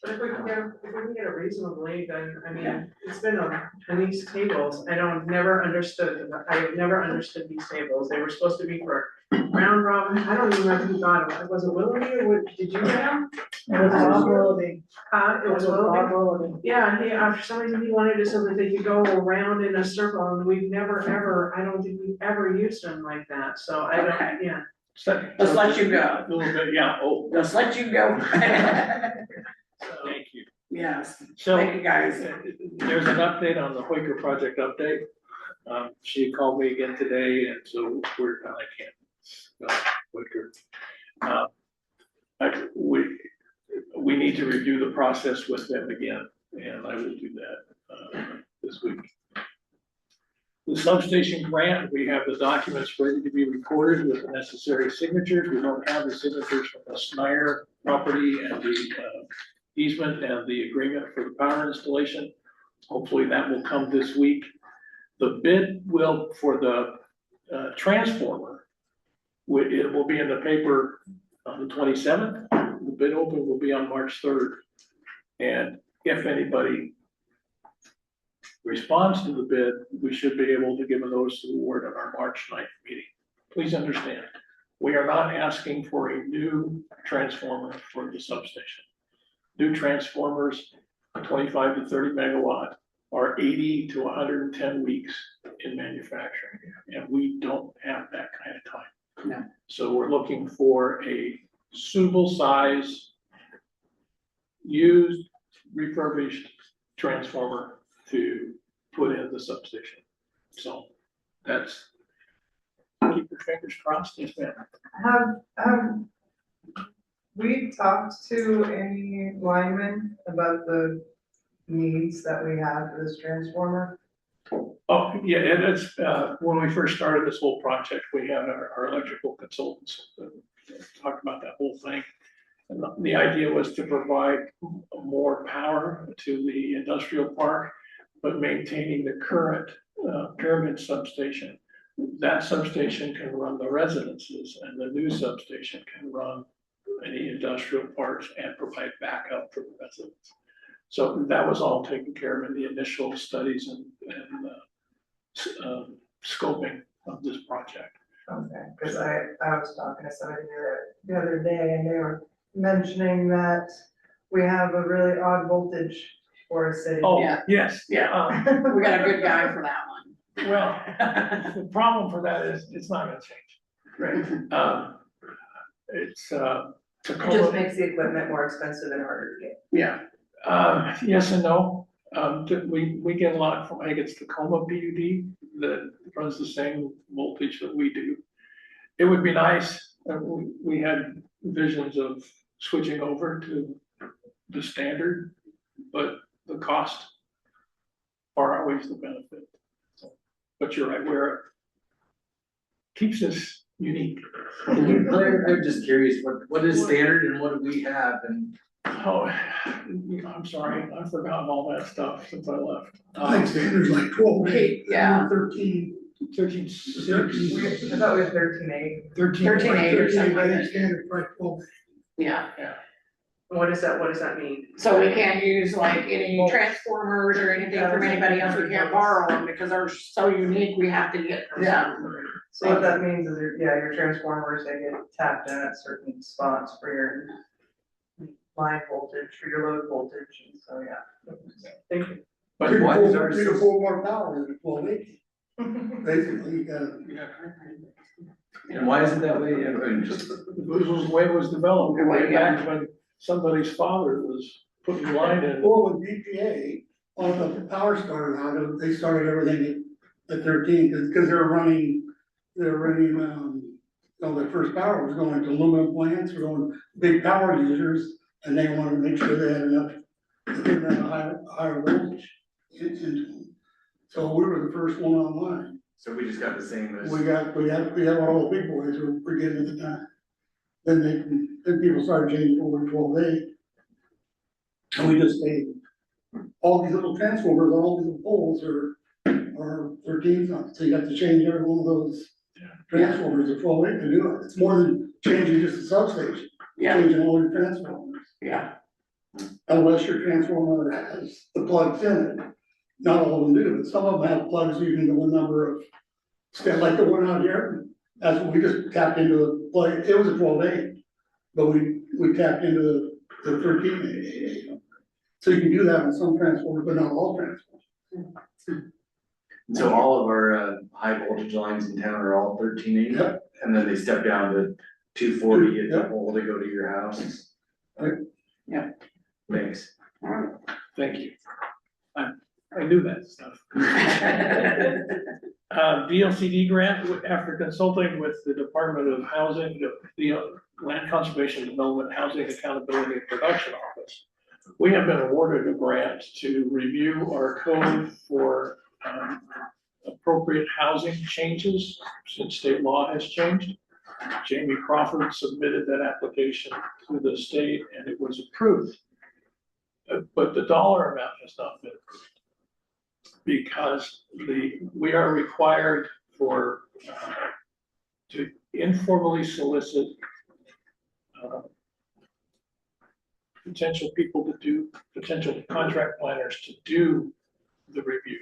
But if we can get it reasonably, then, I mean, it's been on these tables, I have never understood these tables, they were supposed to be for round robin, I don't even know who got them, was it Willoughby or did you get them? It was Bob Willoughby. It was Bob Willoughby? Willoughby. Yeah, for some reason he wanted it so that they could go around in a circle, and we've never ever, I don't think we've ever used them like that, so I don't, Okay. yeah. Let's let you go. A little bit, yeah, Let's let you go. thank you. Yes, So, thank you guys. there's an update on the Quaker project update. She called me again today, and so I can't, Quaker. We need to review the process with them again, and I will do that, this week. The substation grant, we have the documents ready to be recorded with the necessary signatures. We don't have the signatures from the Snyder property and the easement and the agreement for the power installation. Hopefully that will come this week. The bid will, for the transformer, it will be in the paper on the 27th. The bid open will be on March 3rd. And if anybody responds to the bid, we should be able to give a notice of award at our March 9th meeting. Please understand, we are not asking for a new transformer for the substation. New transformers, 25 to 30 megawatt, are 80 to 110 weeks in manufacturing, and we don't have that kind of time. So we're looking for a suitable size, used, refurbished transformer to put in the substation. So that's, keep your fingers crossed, yes, ma'am. Have we talked to any linemen about the needs that we have for this transformer? Oh, yeah, and it's, when we first started this whole project, we had our electrical consultants talk about that whole thing. And the idea was to provide more power to the industrial park, but maintaining the current pyramid substation. That substation can run the residences, and the new substation can run any industrial parks and provide backup for the residents. So that was all taken care of in the initial studies and scoping of this project. Okay, because I was talking to somebody the other day and they were mentioning that we have a really odd voltage for a city. Oh, Yeah. yes. Yeah. We got a good guy for that one. Well, the problem for that is it's not gonna change. Right. It's, It just Tacoma, makes the equipment more expensive and harder to get. Yeah, yes and no. We get a lot from, I think it's Tacoma PUD that runs the same voltage that we do. It would be nice, we had visions of switching over to the standard, but the cost far outweighs the benefit. But you're right, where keeps us unique. I'm just curious, what is standard and what do we have and? Oh, I'm sorry, I've forgotten all that stuff since I left. I think standard's like 12, yeah. 13, 13.6. I thought we were 13.8. 13.8 or something. I think standard, right, 12. Yeah, What does that mean? so we can't use like any transformers or anything from anybody else, we can't borrow them because they're so unique, we have to get from them. So what that means is, your transformers, they get tapped in at certain spots for your line voltage, for your load voltage, and so, yeah. Thank you. But why is ours Three to so- four more power than 1280. Basically, you gotta, And why is it that way? I mean, just, this was the way it was developed, way back when somebody's father was putting line in. or with BPA, on the power started out, they started everything at 13, because they're running, their first power was going to aluminum plants, or going big power users, and they wanted to make sure they had enough to get them a higher voltage. So we were the first one online. so we just got the same as. We got what all the big boys were getting at the time. Then people started changing over to 12A. And we just made all these little transformers, all these little poles are 13, so you have to change every one of those transformers to 12A to do it. It's more than changing just the substation, Yeah, changing all your transformers. yeah, Unless your transformer has the plugs in it. Not all of them do, but some of them have plugs using the one number of, like the one out here. That's what we just tapped into the plug, it was a 12A, but we tapped into the 13A. So you can do that on some transformers, but not all transformers. So all of our high voltage lines in town are all 1380, Yep. and then they step down to 240 at the Yep. pole to go to your house. Right. Yeah. Thanks. Thank you. I knew that stuff. DLCD grant, after consulting with the Department of Housing, the Land Conservation Development, Housing Accountability and Production Office. We have been awarded a grant to review our code for appropriate housing changes since state law has changed. Jamie Crawford submitted that application to the state and it was approved. But the dollar amount has not been approved. Because we are required to informally solicit potential contract planners to do the review.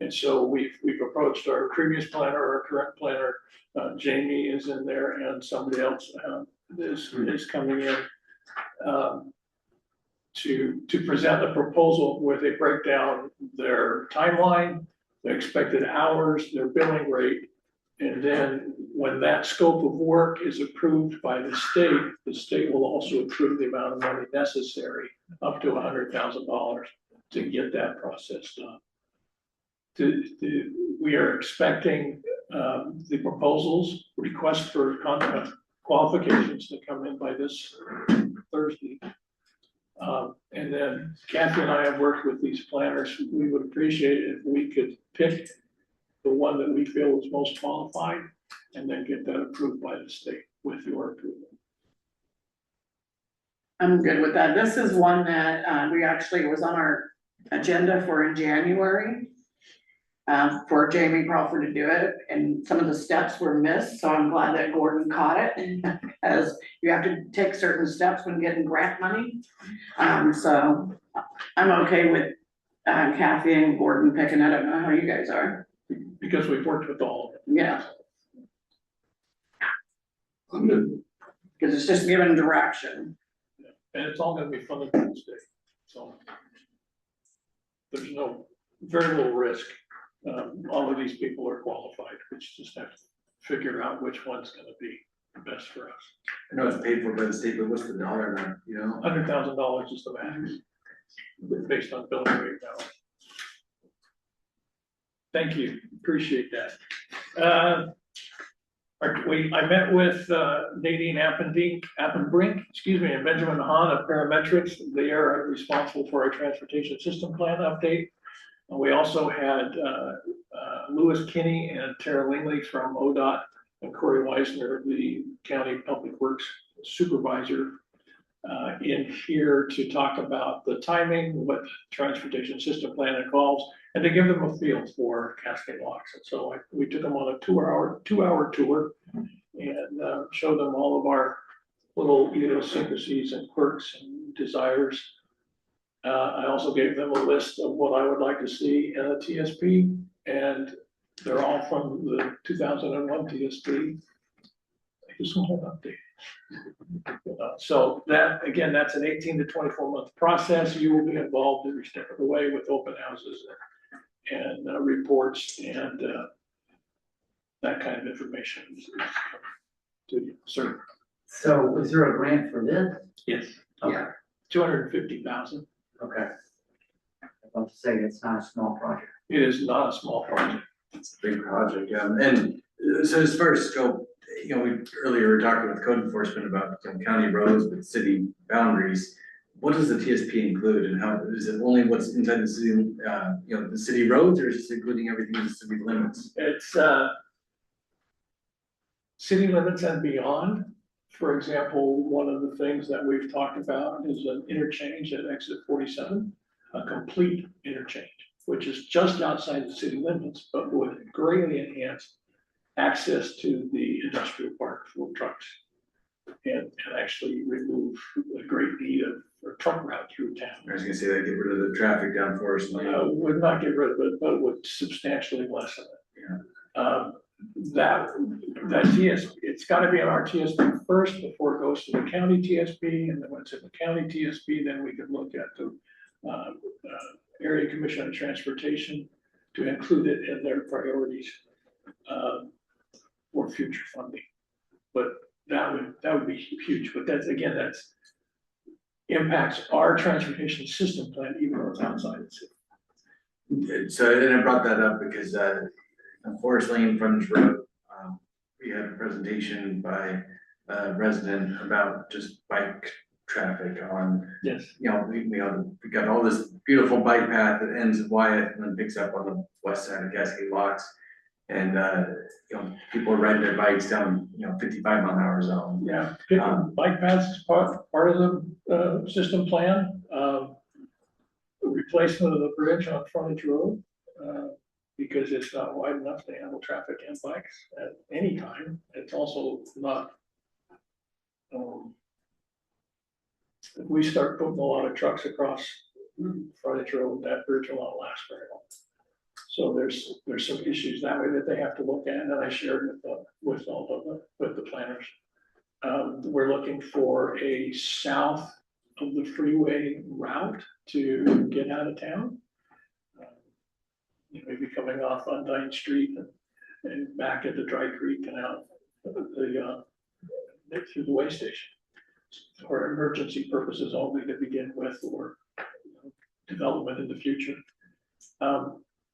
And so we've approached our previous planner, our current planner, Jamie is in there and somebody else is coming in to present a proposal where they break down their timeline, their expected hours, their billing rate, and then when that scope of work is approved by the state will also approve the amount of money necessary, up to $100,000 to get that process done. We are expecting the proposals, requests for contract qualifications to come in by this Thursday. And then Kathy and I have worked with these planners. We would appreciate it if we could pick the one that we feel is most qualified and then get that approved by the state with your approval. I'm good with that. This is one that, we actually was on our agenda for in January. For Jamie Crawford to do it, and some of the steps were missed, so I'm glad that Gordon caught it. As you have to take certain steps when getting grant money. So I'm okay with Kathy and Gordon picking it. I don't know how you guys are. Because we've worked with all of them. Yeah, I'm good. because it's just giving direction. And it's all gonna be funded by the state, so. There's very little risk. All of these people are qualified, we just have to figure out which one's gonna be the best for us. I know it's paid for by the state, but what's the dollar amount, you know? $100,000 is the max, based on billing rate now. Thank you, appreciate that. I met with Nadine Appenbrink, and Benjamin Hahn of Parametrics. They are responsible for our transportation system plan update. And we also had Louis Kinney and Tara Lingley from ODOT and Corey Weisner, the county public works supervisor, in here to talk about the timing, what the transportation system plan involves, and to give them a feel for Cascade Locks. And so we took them on a two-hour tour and showed them all of our little idiosyncrasies and quirks and desires. I also gave them a list of what I would like to see in a TSP, and they're all from the 2001 TSP. I just want an update. So that, again, that's an 18 to 24 month process. You will be involved every step of the way with open houses and reports and that kind of information is coming to you, sir. So is there a grant for this? Yes. Okay. 250,000. Okay. I want to say it's not a small project. It is not a small project. It's a big project, and so as far as scope, you know, we earlier were talking with code enforcement about county roads with city boundaries. What does the TSP include, and how is it only what's inside the city, the city roads, or is it including everything in the city limits? It's city limits and beyond. For example, one of the things that we've talked about is an interchange at exit 47, a complete interchange, which is just outside the city limits, but would greatly enhance access to the industrial park for trucks and actually remove a great need of a truck route through town. I was gonna say that, get rid of the traffic down Forest Lane. Would not get rid of it, but would substantially lessen it. Yeah. That TSP, it's gotta be on our TSP first before it goes to the county TSP, and then when it's in the county TSP, then we can look at the Area Commission on Transportation to include it in their priorities for future funding. But that would be huge, but that's impacts our transportation system plan, even though it's outside the city. So then I brought that up because on Forest Lane frontage road, we had a presentation by a resident about just bike traffic on. Yes. You know, we got all this beautiful bike path that ends at Wyatt and then picks up on the west side of Cascade Locks. And people are riding their bikes down 55-mile-an-hour zone. Yeah, picking bike paths is part of the system plan. Replacement of the bridge on frontage road, because it's not wide enough to handle traffic and bikes at any time. It's also not, if we start putting a lot of trucks across frontage road, that bridge will not last very long. So there's some issues that way that they have to look at, and I shared with the planners. We're looking for a south of the freeway route to get out of town. Maybe coming off Untitled Street and back into Dry Creek and out through the way station for emergency purposes only to begin with, or development in the future.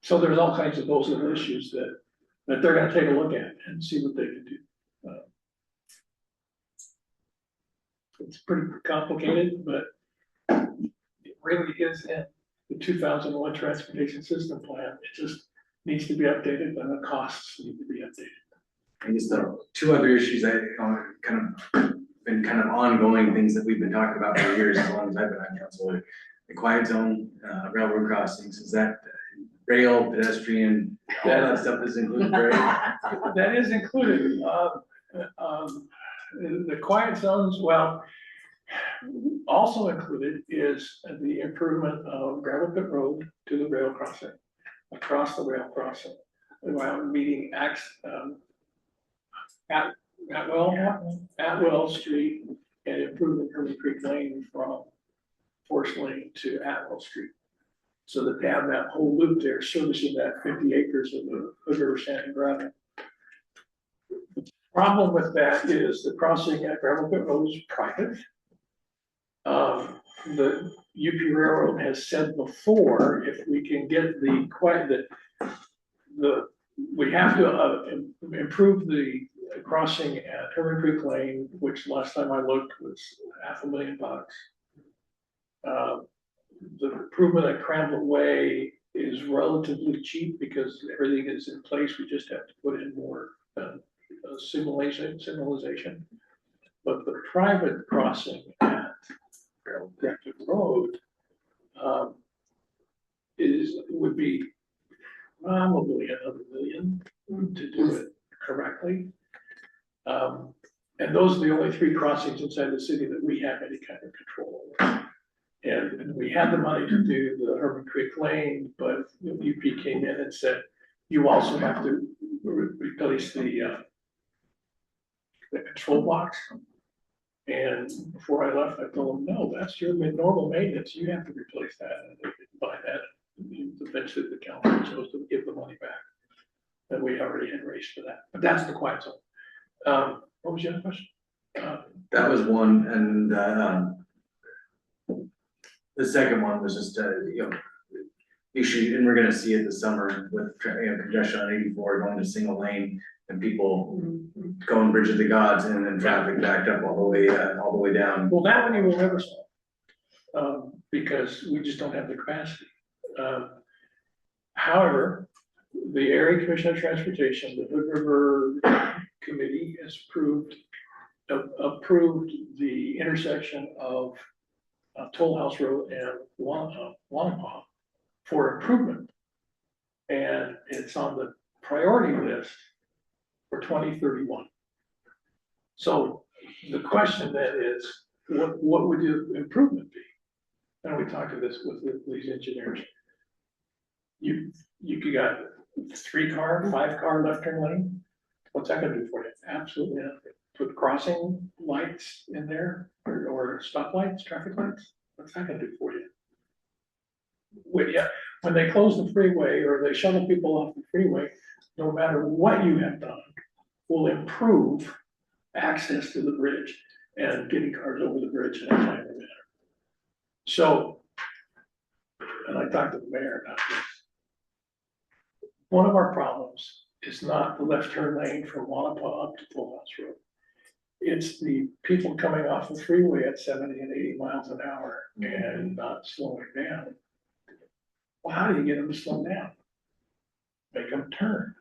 So there's all kinds of those little issues that they're gonna take a look at and see what they can do. It's pretty complicated, but it really is in the 2001 transportation system plan. It just needs to be updated, and the costs need to be updated. I guess the two other issues that kind of been kind of ongoing things that we've been talking about for years, as long as I've been on council, the quiet zone, railroad crossings, is that rail, pedestrian, all that stuff is included, right? That is included. The quiet zones, well, also included is the improvement of gravel pit road to the rail crossing, across the rail crossing, while meeting Atwell Street and improving Herman Creek Lane from Forest Lane to Atwell Street. So that they have that whole loop there servicing that 50 acres of the Hood River Sand and Gravel. The problem with that is the crossing at Gravel Pit Road is private. The UP Railroad has said before, if we can get we have to improve the crossing at Herman Creek Lane, which last time I looked was $500,000. The improvement at Cramble Way is relatively cheap because everything is in place. We just have to put in more signalization. But the private crossing at Grafton Road would be probably another $1 million to do it correctly. And those are the only 3 crossings inside the city that we have any kind of control over. And we had the money to do the Herman Creek Lane, but UP came in and said, you also have to replace the control box. And before I left, I told them, no, that's your normal maintenance. You have to replace that. And they didn't buy that. Eventually the council chose to give the money back. And we already had raised for that. But that's the quiet zone. What was your other question? That was one, and the second one was just issue, and we're gonna see it this summer with congestion on 84 going to single lane and people going Bridge of the Gods and then traffic backed up all the way down. Well, that one you will never solve because we just don't have the capacity. However, the Area Commission of Transportation, the Hood River Committee has approved the intersection of Toll House Road and Wanapa for improvement. And it's on the priority list for 2031. So the question then is, what would the improvement be? And we talked to this with these engineers. You got 3-car, 5-car left turn lane. What's that gonna do for you? Absolutely nothing. Put crossing lights in there or stop lights, traffic lights. What's that gonna do for you? When they close the freeway or they shuttle people off the freeway, no matter what you have done, will improve access to the bridge and getting cars over the bridge in a timely manner. So, and I talked to the mayor about this. One of our problems is not the left turn lane from Wanapa up to Toll House Road. It's the people coming off the freeway at 70 and 80 miles an hour and not slowing down. Well, how do you get them to slow down? Make them turn.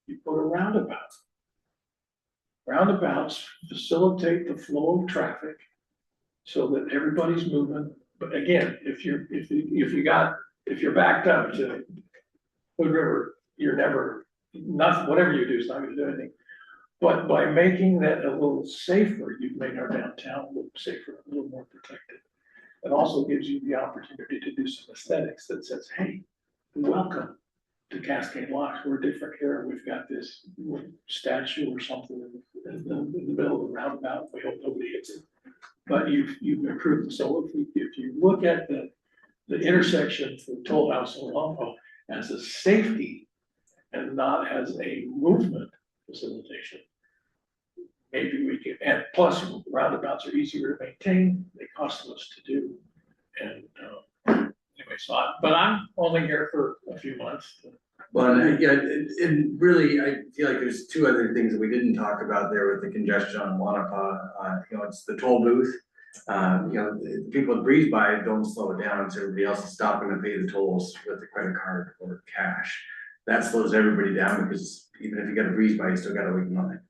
You put a roundabout. Roundabouts facilitate the flow of traffic so that everybody's moving. But again, if you're backed up to Hood River, you're never, whatever you do is not gonna do anything. But by making that a little safer, you've made our downtown a little safer, a little more protected. It also gives you the opportunity to do some aesthetics that says, hey, welcome to Cascade Locks. We're different here. We've got this statue or something in the middle of the roundabout. We hope nobody hits it. But you've improved. So if you look at the intersection from Toll House and Wanapa as a safety and not as a movement facilitation, maybe we could, and plus roundabouts are easier to maintain, they cost less to do. And, anyway, but I'm only here for a few months. Well, and, yeah, and really, I feel like there's two other things that we didn't talk about there with the congestion on Wanapa. It's the toll booth. The people that breeze by don't slow it down, so everybody else is stopping to pay the tolls with a credit card or cash. That slows everybody down because even if you got a breeze by, you still gotta wait in line.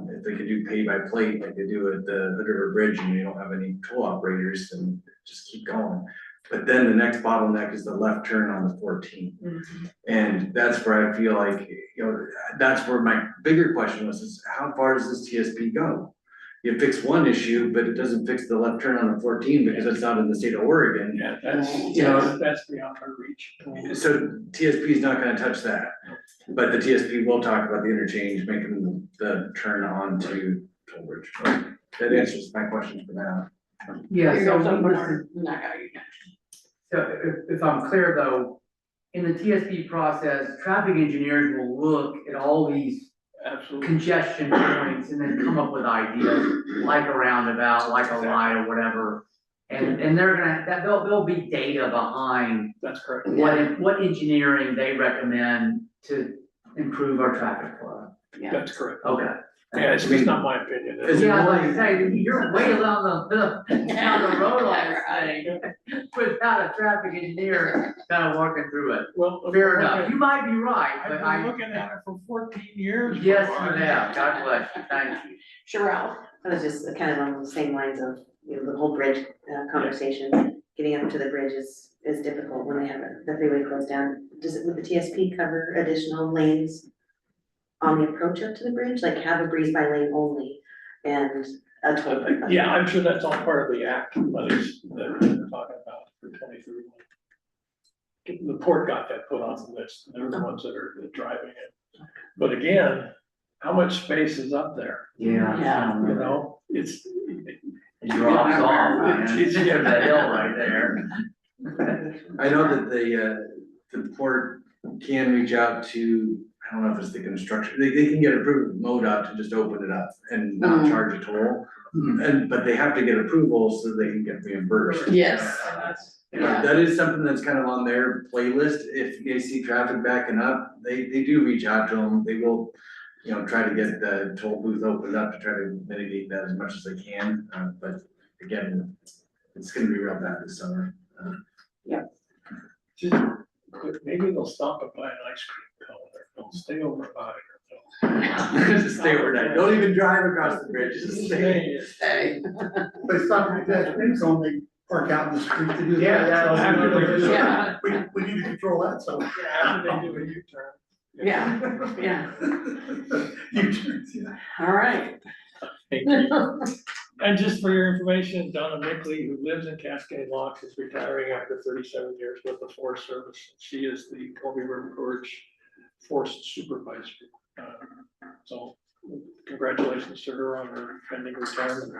If they could do pay by plate like they do at the Hood River Bridge and you don't have any toll operators, then just keep going. But then the next bottleneck is the left turn on the 14th. And that's where I feel like, that's where my bigger question was, is how far does this TSP go? You fix one issue, but it doesn't fix the left turn on the 14 because it's not in the state of Oregon. Yeah, that's beyond our reach. So TSP is not gonna touch that, but the TSP will talk about the interchange, making the turn on to Toll Bridge. That answers my question for now. Yeah, Here so goes we over listen- there. Not got you. So if I'm clear though, in the TSP process, traffic engineers will look at all these Absolutely. congestion points and then come up with ideas, like a roundabout, like a light or whatever. And they're gonna, there'll be data behind That's correct. what engineering they recommend to improve our traffic flow. That's correct. Okay. Yeah, it's just not my opinion. Is Yeah, I was like, say, you're way down the road on this Right. thing, without a traffic engineer kind of walking through it. Well, Fair enough, you might be right, I've but been looking at it for 14 years. yes, you have, God bless you, thank you. Sherelle, I was just kind of on the same lines of, the whole bridge conversation. Getting up to the bridge is difficult when they have the freeway closed down. Would the TSP cover additional lanes on the approach up to the bridge, like have a breeze by lane only and a toll booth? Yeah, I'm sure that's all part of the act, monies that we're talking about for 2031. The port got that put on the list, they're the ones that are driving it. But again, how much space is up there? Yeah. It's. It drops off, man. It's- There's a hill right there. I know that the port can reach out to, I don't know if it's the construction, they can get approved MoDOT to just open it up and not charge a toll. But they have to get approval so they can get reimbursed. yes. That is something that's kind of on their playlist. If they see traffic backing up, they do reach out to them. They will, try to get the toll booth opened up to try to mitigate that as much as they can. But again, it's gonna be real bad this summer. Just, maybe they'll stop and buy an ice cream cone, or they'll stay over by it. Just stay overnight. Don't even drive across the bridge, just stay. Hey. But it's not like that, it's only park out in the street to do that. Yeah, So that's- Yeah. We need to control that, so. After they do a U-turn. Yeah, yeah, U-turns, yeah. all right. Thank you. And just for your information, Donna Mickley, who lives in Cascade Locks, is retiring after 37 years with the Forest Service. She is the Colby River Gorge Forest Supervisor. So congratulations to her on her pending retirement.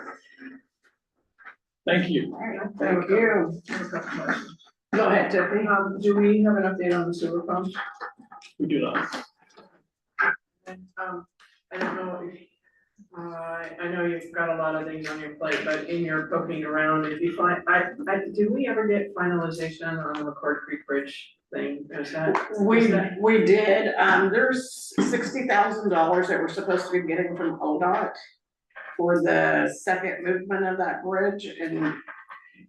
Thank you. Thank you. Go ahead, Tiffany. Do we have an update on the sewer pump? We do not. I don't know if, I know you've got a lot of things on your plate, but in your poking around, if you find, did we ever get finalization on the McCord Creek Bridge thing? Is that? We did, there's $60,000 that we're supposed to be getting from ODOT for the second movement of that bridge, and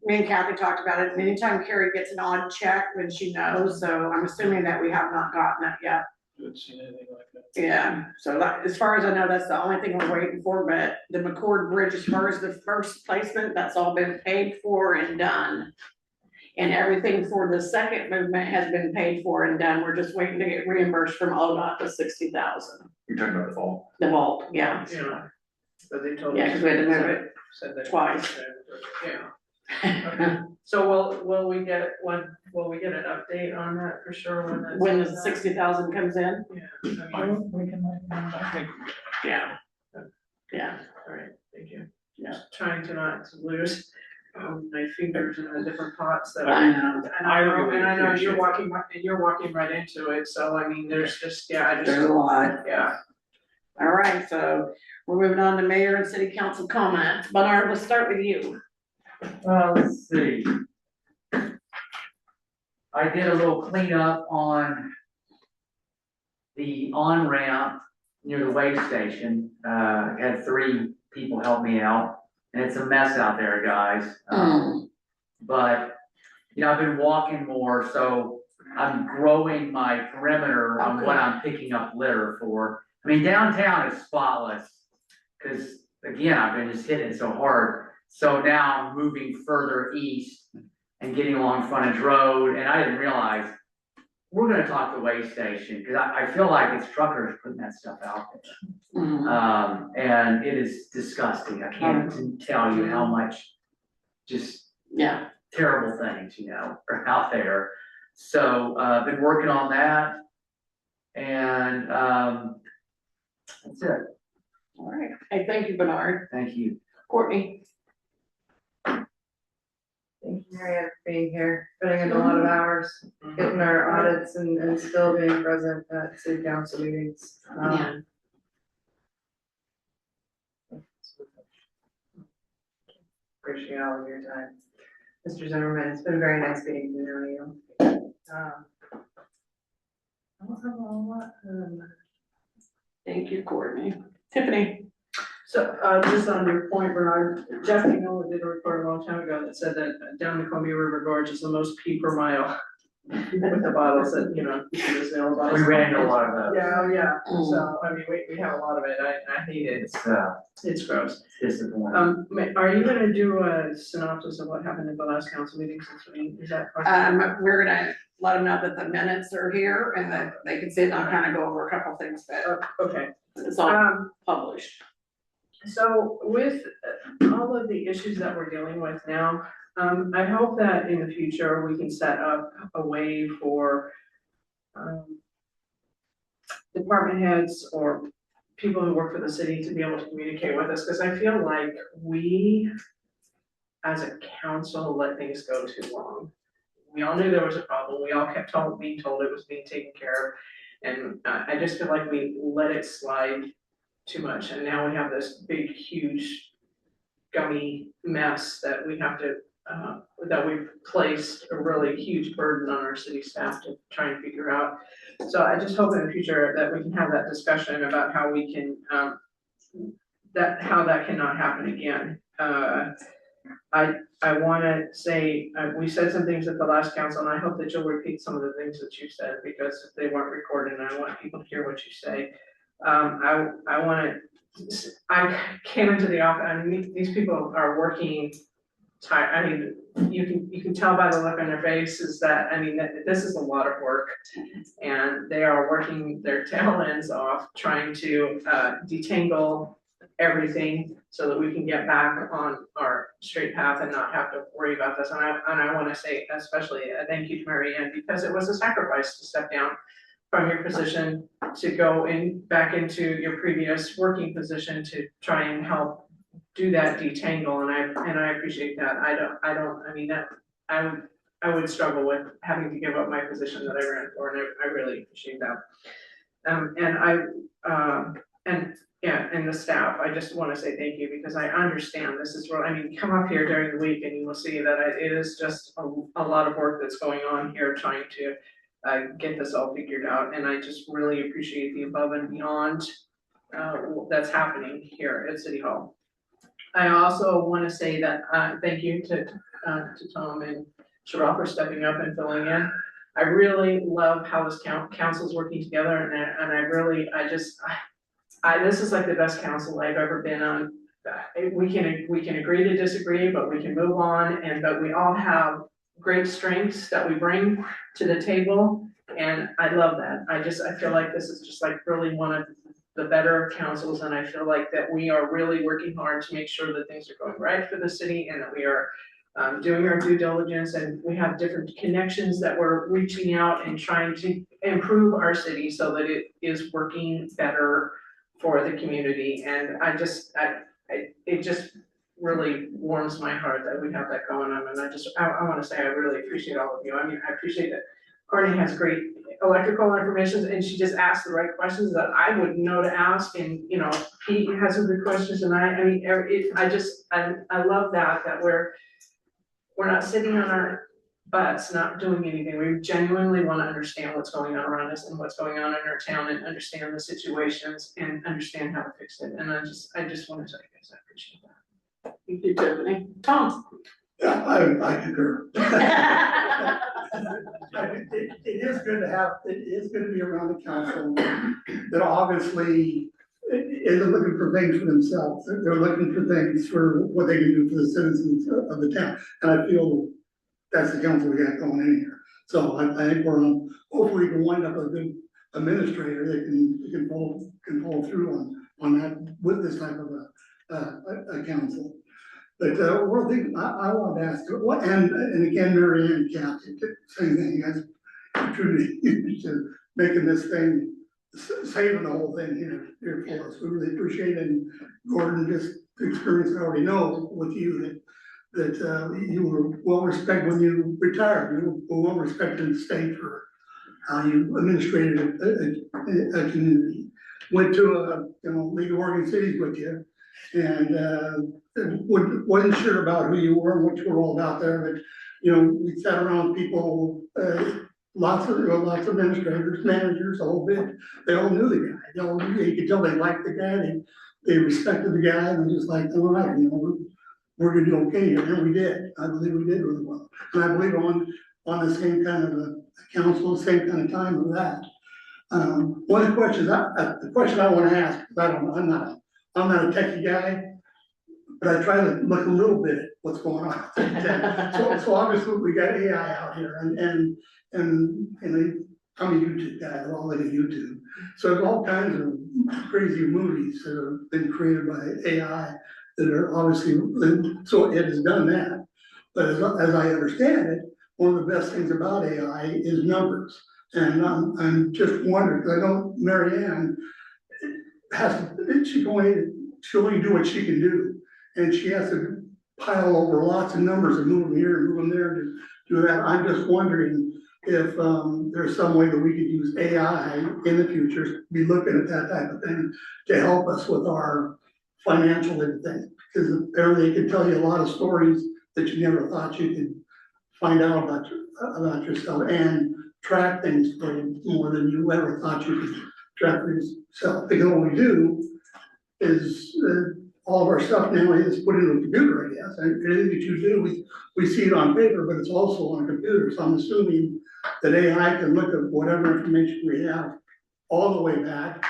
me and Kathy talked about it, and anytime Carrie gets an odd check, then she knows, so I'm assuming that we have not gotten it yet. Haven't seen anything like that. Yeah, so that, as far as I know, that's the only thing we're waiting for, but the McCord Bridge, as far as the first placement, that's all been paid for and done. And everything for the second movement has been paid for and done, we're just waiting to get reimbursed from ODOT the 60,000. You're talking about the fall. The vault, yeah, Yeah. So they told us. yeah, cause we had to move it Said that. twice. Yeah. So will we get an update on that for sure when that's? When the 60,000 comes in, Yeah, I mean, I think yeah. Yeah, all right, thank you. Yeah. Just trying to not lose my fingers in the different pots that I I. know. And I know, really appreciate you're walking right into it, so I mean, there's just, I There's a lot. yeah. All right, so we're moving on to mayor and city council comments. Bernard, let's start with you. Let's see. I did a little cleanup on the on-ramp near the weigh station. Had 3 people help me out, and it's a mess out there, guys. But, you know, I've been walking more, so I'm growing my perimeter on what I'm picking up litter for. I mean, downtown is spotless, because again, I've been just hitting it so hard. So now I'm moving further east and getting along Frontage Road, and I didn't realize, we're gonna talk the weigh station, because I feel like it's truckers putting that stuff out there. And it is disgusting, I can't tell you how much just Yeah. terrible things, you know, are out there. So, been working on that, and, that's it, All right. Hey, thank you, Bernard. thank you. Courtney? Thank you, Marianne, for being here, putting in a lot of hours, getting our audits and still being present at city council meetings. Yeah. Appreciate all of your time. Mr. Zimmerman, it's been very nice getting to know you. I don't have a lot, Thank you, Courtney. Tiffany? So, just on your point, Bernard, Jeff Nolan did a report a long time ago that said that down the Columbia River Gorge is the most pee per mile. With the bottles that, you know, just nail bottles. We ran into a lot of those. Yeah, oh, yeah, so, I mean, we have a lot of it, I hate it, it's gross. Disappointing. Are you gonna do a synopsis of what happened at the last council meeting since is that? part of it? We're gonna let them know that the minutes are here and that they can sit and I'll kind of go over a couple things that Okay, it's all published. so with all of the issues that we're dealing with now, I hope that in the future we can set up a way for department heads or people who work for the city to be able to communicate with us, because I feel like we, as a council, let things go too long. We all knew there was a problem, we all kept being told it was being taken care of, and I just feel like we let it slide too much, and now we have this big, huge, gummy mess that we have to, that we've placed a really huge burden on our city staff to try and figure out. So I just hope in the future that we can have that discussion about how we can, how that cannot happen again. I wanna say, we said some things at the last council, and I hope that you'll repeat some of the things that you said, because they weren't recorded, and I want people to hear what you say. I came into the office, I mean, these people are working tired, I mean, you can tell by the look on their faces that, I mean, that this is a lot of work. And they are working their tail ends off, trying to detangle everything so that we can get back on our straight path and not have to worry about this. And I wanna say especially a thank you to Marianne, because it was a sacrifice to step down from your position to go back into your previous working position to try and help do that detangle, and I appreciate that. I mean, that, I would struggle with having to give up my position that I ran for, and I really appreciate that. And the staff, I just wanna say thank you, because I understand this is real, I mean, come up here during the week and you will see that it is just a lot of work that's going on here trying to get this all figured out, and I just really appreciate the above and beyond that's happening here at City Hall. I also wanna say that, thank you to Tom and Sherelle for stepping up and filling in. I really love how this council's working together, and this is like the best council I've ever been on. We can agree to disagree, but we can move on, but we all have great strengths that we bring to the table, and I love that. I feel like this is just like really one of the better councils, and I feel like that we are really working hard to make sure that things are going right for the city, and that we are doing our due diligence, and we have different connections that we're reaching out and trying to improve our city so that it is working better for the community. And it just really warms my heart that we have that going on, and I wanna say I really appreciate all of you. I mean, I appreciate that Courtney has great electrical information, and she just asks the right questions that I wouldn't know to ask, and, you know, he has some good questions, and I mean, I love that we're not sitting on our butts, not doing anything, we genuinely wanna understand what's going on around us and what's going on in our town, and understand the situations, and understand how to fix it, and I just wanna tell you guys, I appreciate that. Thank you, Tiffany. Tom? Yeah, I concur. It is good to have, it is good to be around the council that obviously isn't looking for things for themselves. They're looking for things for what they can do for the citizens of the town. And I feel that's the council we got going in here. So I think we're on, hopefully we can wind up a good administrator that can follow through on that with this type of a council. But one thing I want to ask, what, and again, Mary Ann and Kathy, same thing, you guys contributed to making this thing, saving the whole thing here for us. We really appreciate it. And Gordon, just the experience I already know with you that you were well respected when you retired. You were well respected in the state for how you administrated a community. Went to League of Oregon Cities with you, and wasn't sure about who you were and what you were all about there, but we sat around with people, lots of administrators, managers, the whole bit. They all knew the guy. You could tell they liked the guy. They respected the guy, and just like, all right, we're gonna do okay here, and we did. I believe we did really well, and I believe on the same kind of a council, same kind of time with that. One of the questions, the question I want to ask, because I'm not a techie guy, but I try to look a little bit at what's going on. So obviously we got AI out here, and I'm a YouTube guy, I'm all into YouTube. So there's all kinds of crazy movies that have been created by AI that are obviously, so it has done that. But as I understand it, one of the best things about AI is numbers. And I'm just wondering, because I know Mary Ann she can only do what she can do. And she has to pile over lots of numbers and move them here and move them there to do that. I'm just wondering if there's some way that we could use AI in the future, be looking at that type of thing to help us with our financial thing. Because apparently it can tell you a lot of stories that you never thought you could find out about yourself, and track things for you more than you ever thought you could track for yourself. Because what we do is all of our stuff now is put into a computer, I guess. And anything that you do, we see it on paper, but it's also on a computer. So I'm assuming that AI can look at whatever information we have all the way back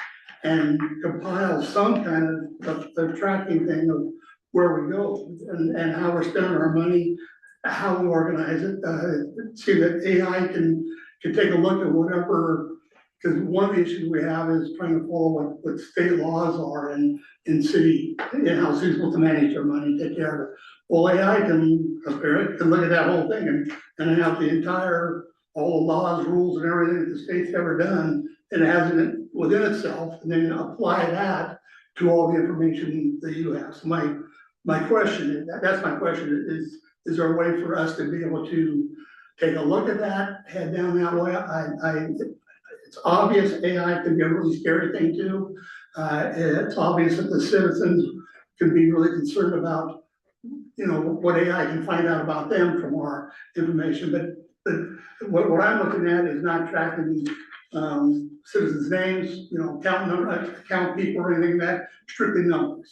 and compile some kind of tracking thing of where we go and how we're spending our money, how we organize it. See that AI can take a look at whatever, because one of the issues we have is trying to follow what state laws are in city, and how cities supposed to manage their money, take care of it. Well, AI can look at that whole thing and have the entire, all the laws, rules, and everything that the state's ever done, and it has it within itself, and then apply that to all the information that you have. So my question, that's my question, is there a way for us to be able to take a look at that, head down that way? It's obvious AI can be a really scary thing too. It's obvious that the citizens can be really concerned about, what AI can find out about them from our information. But what I'm looking at is not tracking citizens' names, account people or anything like that, strictly numbers.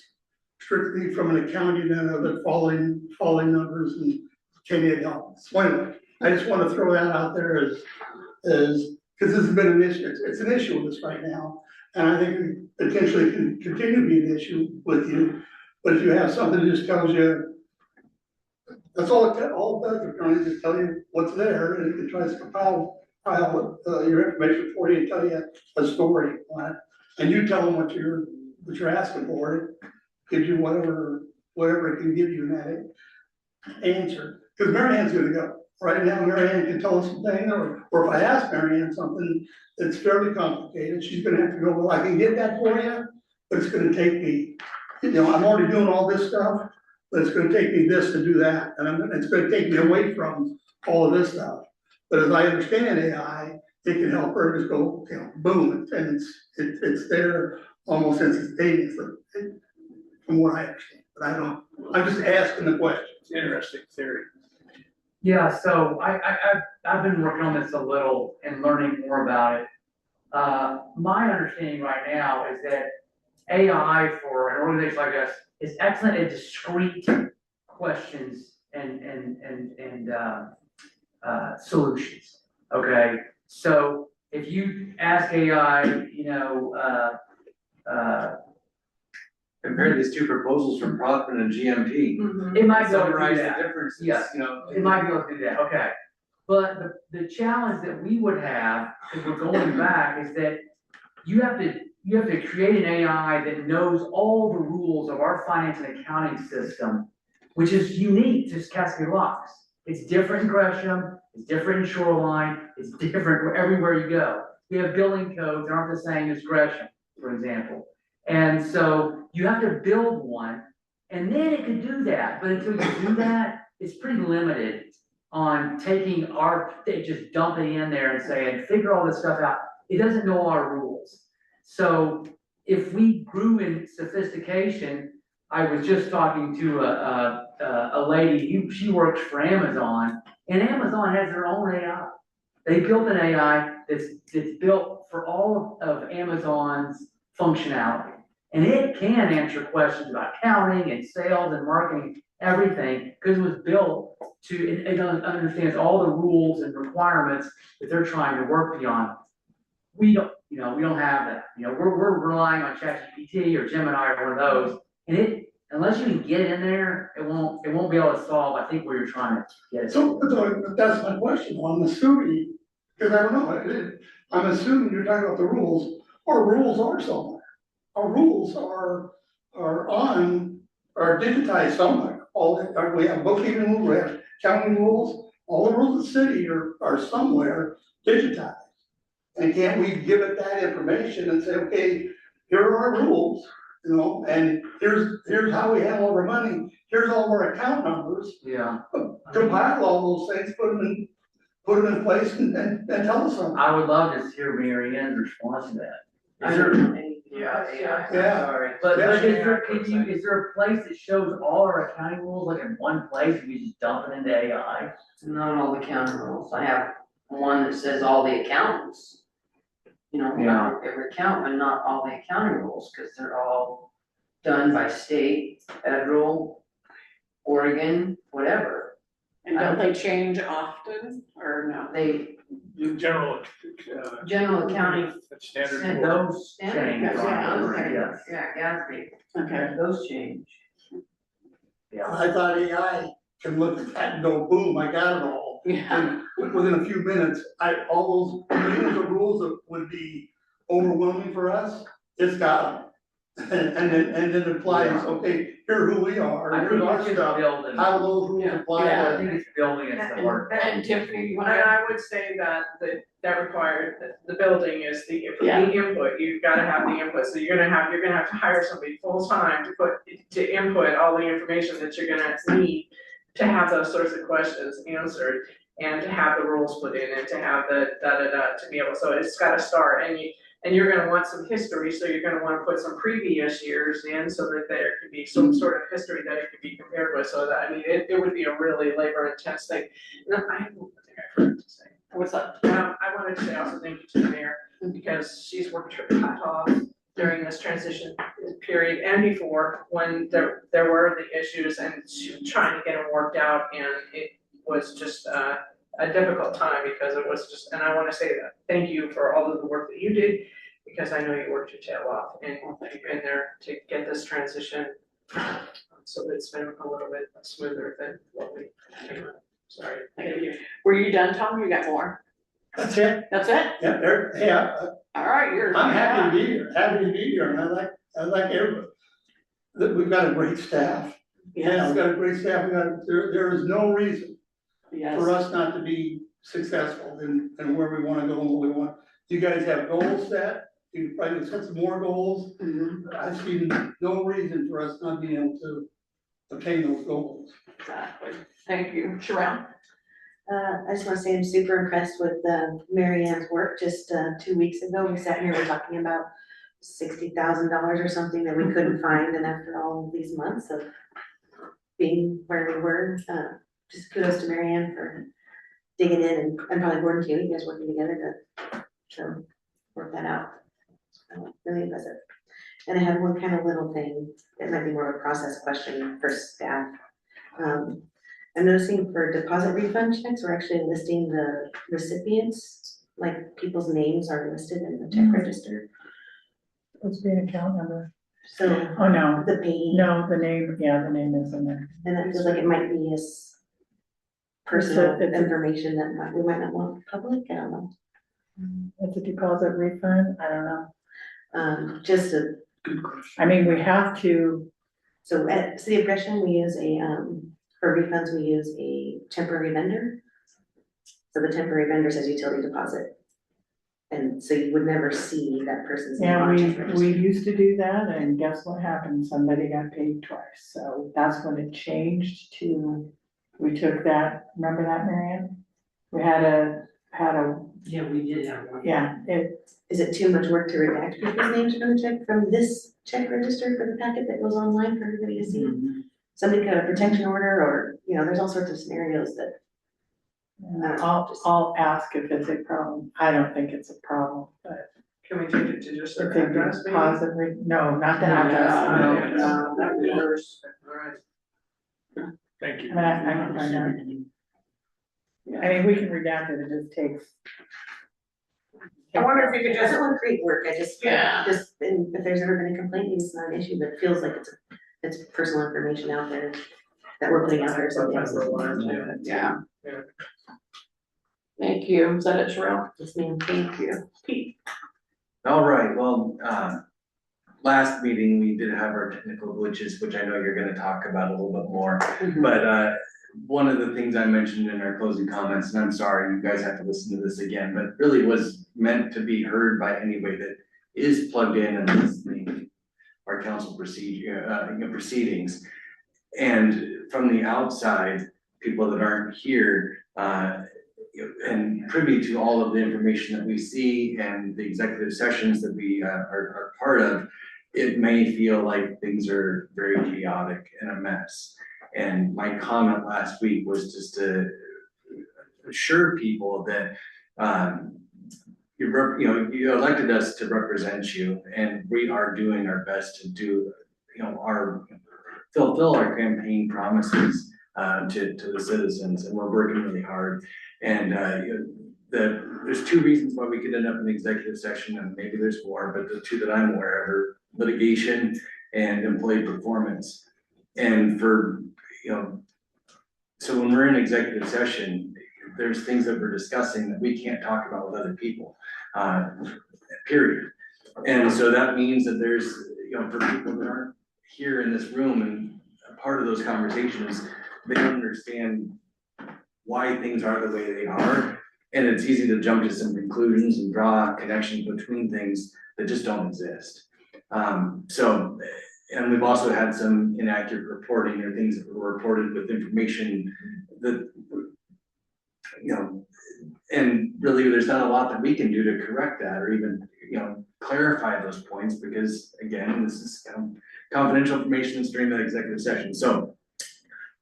Strictly from an accounting and other falling numbers, and can it help? So anyway, I just want to throw that out there as because this has been an issue. It's an issue with us right now, and I think it potentially can continue to be an issue with you. But if you have something that just tells you, that's all it does. It's trying to just tell you what's there, and it tries to compile your information for you and tell you a story on it, and you tell them what you're asking for. It gives you whatever it can give you in that answer. Because Mary Ann's gonna go. Right now, Mary Ann can tell us something, or if I ask Mary Ann something that's fairly complicated, she's gonna have to go, well, I can get that for you, but it's gonna take me, I'm already doing all this stuff, but it's gonna take me this to do that, and it's gonna take me away from all of this stuff. But as I understand AI, it can help her just go, boom, and it's there almost instantaneously, from what I understand. But I don't, I'm just asking the question. It's an interesting theory. Yeah, so I've been working on this a little and learning more about it. My understanding right now is that AI for an organization like us is excellent at discrete questions and solutions, okay? So if you ask AI, Compare these two proposals from Procter and GMP. it might be able to do Summarize that. the differences, Yes. It might be able to do that, okay. But the challenge that we would have, because we're going back, is that you have to create an AI that knows all the rules of our finance and accounting system, which is unique to Cascade Locks. It's different in Gresham, it's different in Shoreline, it's different everywhere you go. We have billing codes that aren't the same as Gresham, for example. And so you have to build one, and then it can do that, but until you do that, it's pretty limited on taking just dumping in there and saying, figure all this stuff out. It doesn't know our rules. So if we grew in sophistication, I was just talking to a lady, she works for Amazon, and Amazon has their own AI. They built an AI that's built for all of Amazon's functionality. And it can answer questions about accounting and sales and marketing, everything, because it was built it understands all the rules and requirements that they're trying to work beyond. We don't have that. We're relying on ChatGPT or Gemini or one of those, and unless you can get in there, it won't be able to solve, I think, where you're trying to get it. So that's my question, I'm assuming, because I don't know, I'm assuming you're talking about the rules. Our rules are somewhere. Our rules are digitized somewhere. We have bookkeeping rules, we have accounting rules, all the rules of the city are somewhere digitized. And can't we give it that information and say, okay, here are our rules, and here's how we handle our money, here's all of our account numbers. Yeah. Compile all those things, put them in place and tell us something. I would love to hear Mary Ann's response to that. Is there, Yeah. but Yeah. is there a place that shows all our accounting rules like in one place and we just dump it into AI? Not all the accounting rules, I have one that says all the accountants. Yeah. Every account, but not all the accounting rules, cause they're all done by state, federal, Oregon, whatever. And don't they change often, or no? They, In general, general accounting standard. And form. Those standard, change. yeah, Gatsby, Okay. those change. I thought AI can look at that and go, boom, I got it all. Yeah. And within a few minutes, all those millions of rules that would be overwhelming for us, it's got them. And then it applies, okay, here's who we are, I here's think our it's just stuff, building. how do those rules apply? Yeah, I think it's building it's the hard part. And Tiffany, you And wanna? I would say that required, the building is the Yeah. input, you've gotta have the input, so you're gonna have to hire somebody full-time to input all the information that you're gonna need to have those sorts of questions answered, and to have the rules put in, and to have the to be able, so it's gotta start, and you're gonna want some history, so you're gonna wanna put some previous years in, so that there could be some sort of history that it could be compared with, so that, it would be a really labor intense thing. No, I don't think I forgot to say. What's up? I wanted to say also thank you to the mayor, because she's worked her butt off during this transition period and before, when there were the issues, and she was trying to get them worked out, and it was just a difficult time, because it was just, and I wanna say that, thank you for all of the work that you did, because I know you worked your tail off, and you've been there to get this transition, so that it's been a little bit smoother than what we, sorry. Thank you. Were you done, Tom? You got more? That's it, That's it? yeah, All right, you're. I'm happy to be here, and I like everybody. We've got a great staff, Yes, we've got a great staff, there is no reason yes. for us not to be successful in where we wanna go and what we want. You guys have goals set, you probably set some more goals. Mhm. I see no reason for us not being able to obtain those goals. Exactly. Thank you. Sharon? I just wanna say I'm super impressed with Mary Ann's work. Just 2 weeks ago, we sat here, we're talking about $60,000 or something that we couldn't find, and after all these months of being where we were, just kudos to Mary Ann for digging in, and probably Gordon too, you guys working together to work that out. Really impressive. And I have one kind of little thing, it might be more of a process question for staff. I'm noticing for deposit refund checks, we're actually listing the recipients, like people's names are listed in the check register. Supposed to be an account number. So Oh, no, the payee, no, the name, yeah, the name is in there. and that feels like it might be as personal It's a- information that we might not want public, I don't know. It's a deposit refund, I don't know. Just a, Good question. I mean, we have to, so at City of Gresham, we use for refunds, we use a temporary vendor. So the temporary vendor says utility deposit. And so you would never see that person's name yeah, on a check we register. used to do that, and guess what happened? Somebody got paid twice, so that's when it changed to, we took that, remember that, Marianne? We had a, Yeah, we did have one. yeah, Is it too much work to redact people's names from the check, from this check register for the packet that goes online for everybody to see? Somebody could have a protection order, or, there's all sorts of scenarios that. I'll ask if it's a problem. I don't think it's a problem, but Can we change it to just if their they address maybe? possibly, no, not the No, address, no. that would be worse. Alright. Thank you. I mean, I can find out. I mean, we can redact it, it just takes. I wonder if you could It just, doesn't want to create work, I just, Yeah. and if there's ever been a complaint, it's not an issue, but it feels like it's personal information out there that we're putting out there, so. Sometimes we're alarmed, Yeah. Yeah. Thank you, is that it, Sherelle? Yes, ma'am. Thank you. Pete? All right, well, last meeting, we did have our technical glitches, which I know you're gonna talk about a little bit more. But, one of the things I mentioned in our closing comments, and I'm sorry, you guys have to listen to this again, but really was meant to be heard by anybody that is plugged in and listening to our council proceedings. And from the outside, people that aren't here, and privy to all of the information that we see and the executive sessions that we are part of, it may feel like things are very chaotic and a mess. And my comment last week was just to assure people that, you elected us to represent you, and we are doing our best to do, fulfill our campaign promises to the citizens, and we're working really hard. And there's two reasons why we could end up in the executive session, and maybe there's more, but the two that I'm aware of are litigation and employee performance. And so when we're in executive session, there's things that we're discussing that we can't talk about with other people, period. And so that means that there's, for people that aren't here in this room and a part of those conversations, they don't understand why things are the way they are. And it's easy to jump to some conclusions and draw connections between things that just don't exist. And we've also had some inaccurate reporting or things that were reported with information that, and really there's not a lot that we can do to correct that or even, clarify those points, because again, this is confidential information that's during the executive session. So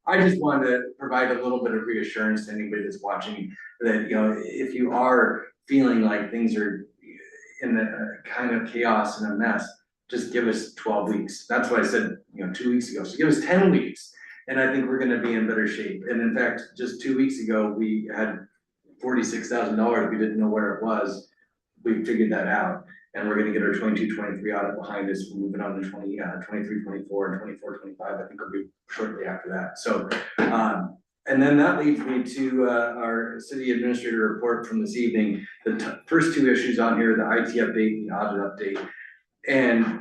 I just wanted to provide a little bit of reassurance to anybody that's watching that, if you are feeling like things are in a kind of chaos and a mess, just give us 12 weeks. That's what I said, 2 weeks ago. So give us 10 weeks. And I think we're gonna be in better shape. And in fact, just 2 weeks ago, we had $46,000. We didn't know where it was. We figured that out. And we're gonna get our 22-23 audit behind us. We're moving on to 23-24 and 24-25. I think it'll be shortly after that. So, and then that leads me to our city administrator report from this evening. The first two issues on here, the IT update and the audit update. And,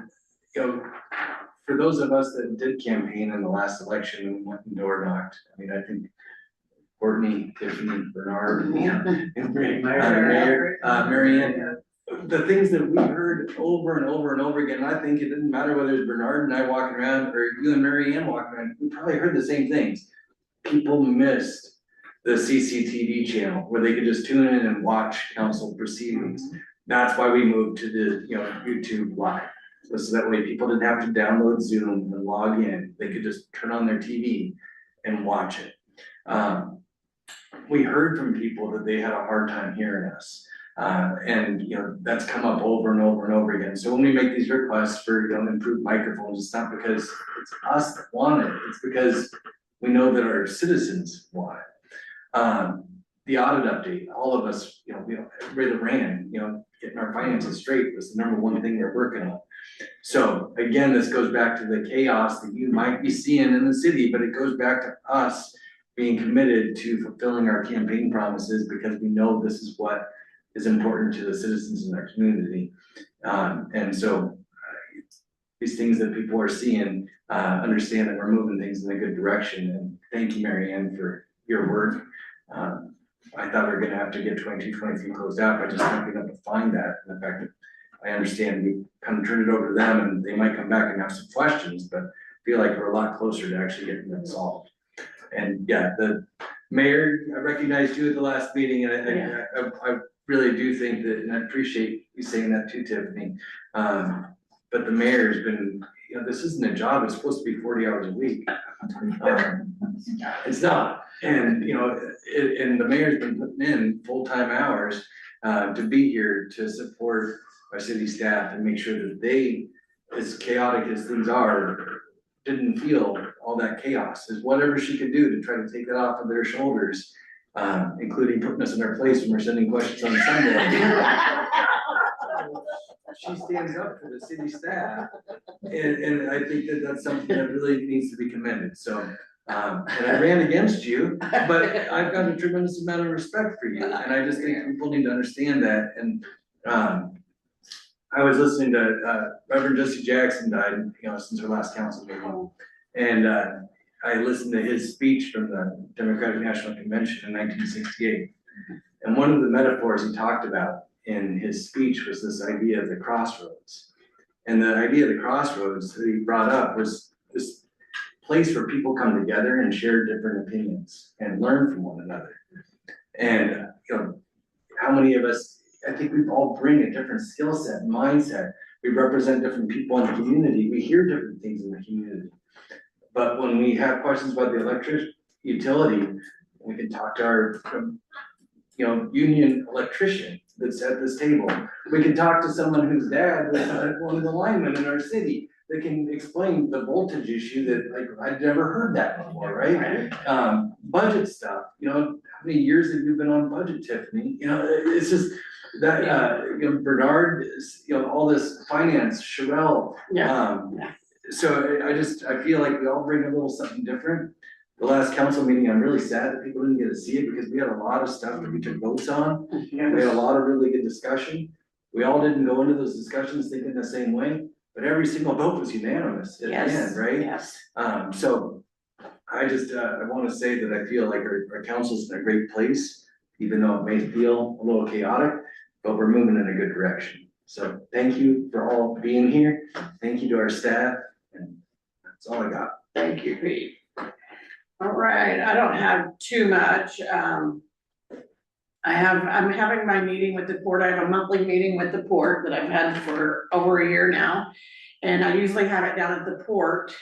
for those of us that did campaign in the last election and went and door knocked, I mean, I think Courtney, Tiffany, Bernard, and Mary Ann, the things that we heard over and over and over again, I think it didn't matter whether it's Bernard and I walking around or you and Mary Ann walking around, we probably heard the same things. People missed the CCTV channel where they could just tune in and watch council proceedings. That's why we moved to the, YouTube Live. So that way people didn't have to download Zoom and log in, they could just turn on their TV and watch it. We heard from people that they had a hard time hearing us. And that's come up over and over and over again. So when we make these requests for, improved microphones, it's not because it's us that want it, it's because we know that our citizens want it. The audit update, all of us, everybody that ran, getting our finances straight was the number one thing they're working on. So again, this goes back to the chaos that you might be seeing in the city, but it goes back to us being committed to fulfilling our campaign promises because we know this is what is important to the citizens in our community. And so these things that people are seeing, understand that we're moving things in a good direction. And thank you, Mary Ann, for your work. I thought we were gonna have to get 22-23 closed out, but I just not being able to find that. And the fact that I understand we kind of turned it over to them and they might come back and have some questions, but I feel like we're a lot closer to actually getting them solved. And yeah, the mayor, I recognized you at the last meeting and I really do think that, and I appreciate you saying that too, Tiffany. But the mayor's been, this isn't a job, it's supposed to be 40 hours a week. It's not. And, and the mayor's been putting in full-time hours to be here to support our city staff and make sure that they, as chaotic as things are, didn't feel all that chaos. Is whatever she could do to try to take that off of their shoulders, including putting us in our place when we're sending questions on Sunday. She stands up for the city staff, and I think that that's something that really needs to be commended. So, and I ran against you, but I've got a tremendous amount of respect for you, and I just think people need to understand that. And I was listening to Reverend Jesse Jackson died, since our last council meeting, and I listened to his speech from the Democratic National Convention in 1968, and one of the metaphors he talked about in his speech was this idea of the crossroads. And the idea of the crossroads that he brought up was this place where people come together and share different opinions and learn from one another. And how many of us, I think we all bring a different skill set, mindset. We represent different people in the community. We hear different things in the community. But when we have questions about the electric utility, we can talk to our union electrician that's at this table. We can talk to someone whose dad was one of the linemen in our city that can explain the voltage issue that I'd never heard that before, right? Budget stuff, how many years have you been on budget, Tiffany? It's just that, Bernard, all this finance, Sherelle. So I feel like we all bring a little something different. The last council meeting, I'm really sad that people didn't get to see it because we had a lot of stuff that we took votes on. We had a lot of really good discussion. We all didn't go into those discussions thinking the same way, but every single vote was unanimous at the end, right? Yes. So I want to say that I feel like our council's in a great place, even though it may feel a little chaotic, but we're moving in a good direction. So thank you for all being here. Thank you to our staff, and that's all I got. Thank you, Pete. All right, I don't have too much. I'm having my meeting with the port. I have a monthly meeting with the port that I've had for over a year now. And I usually have it down at the port,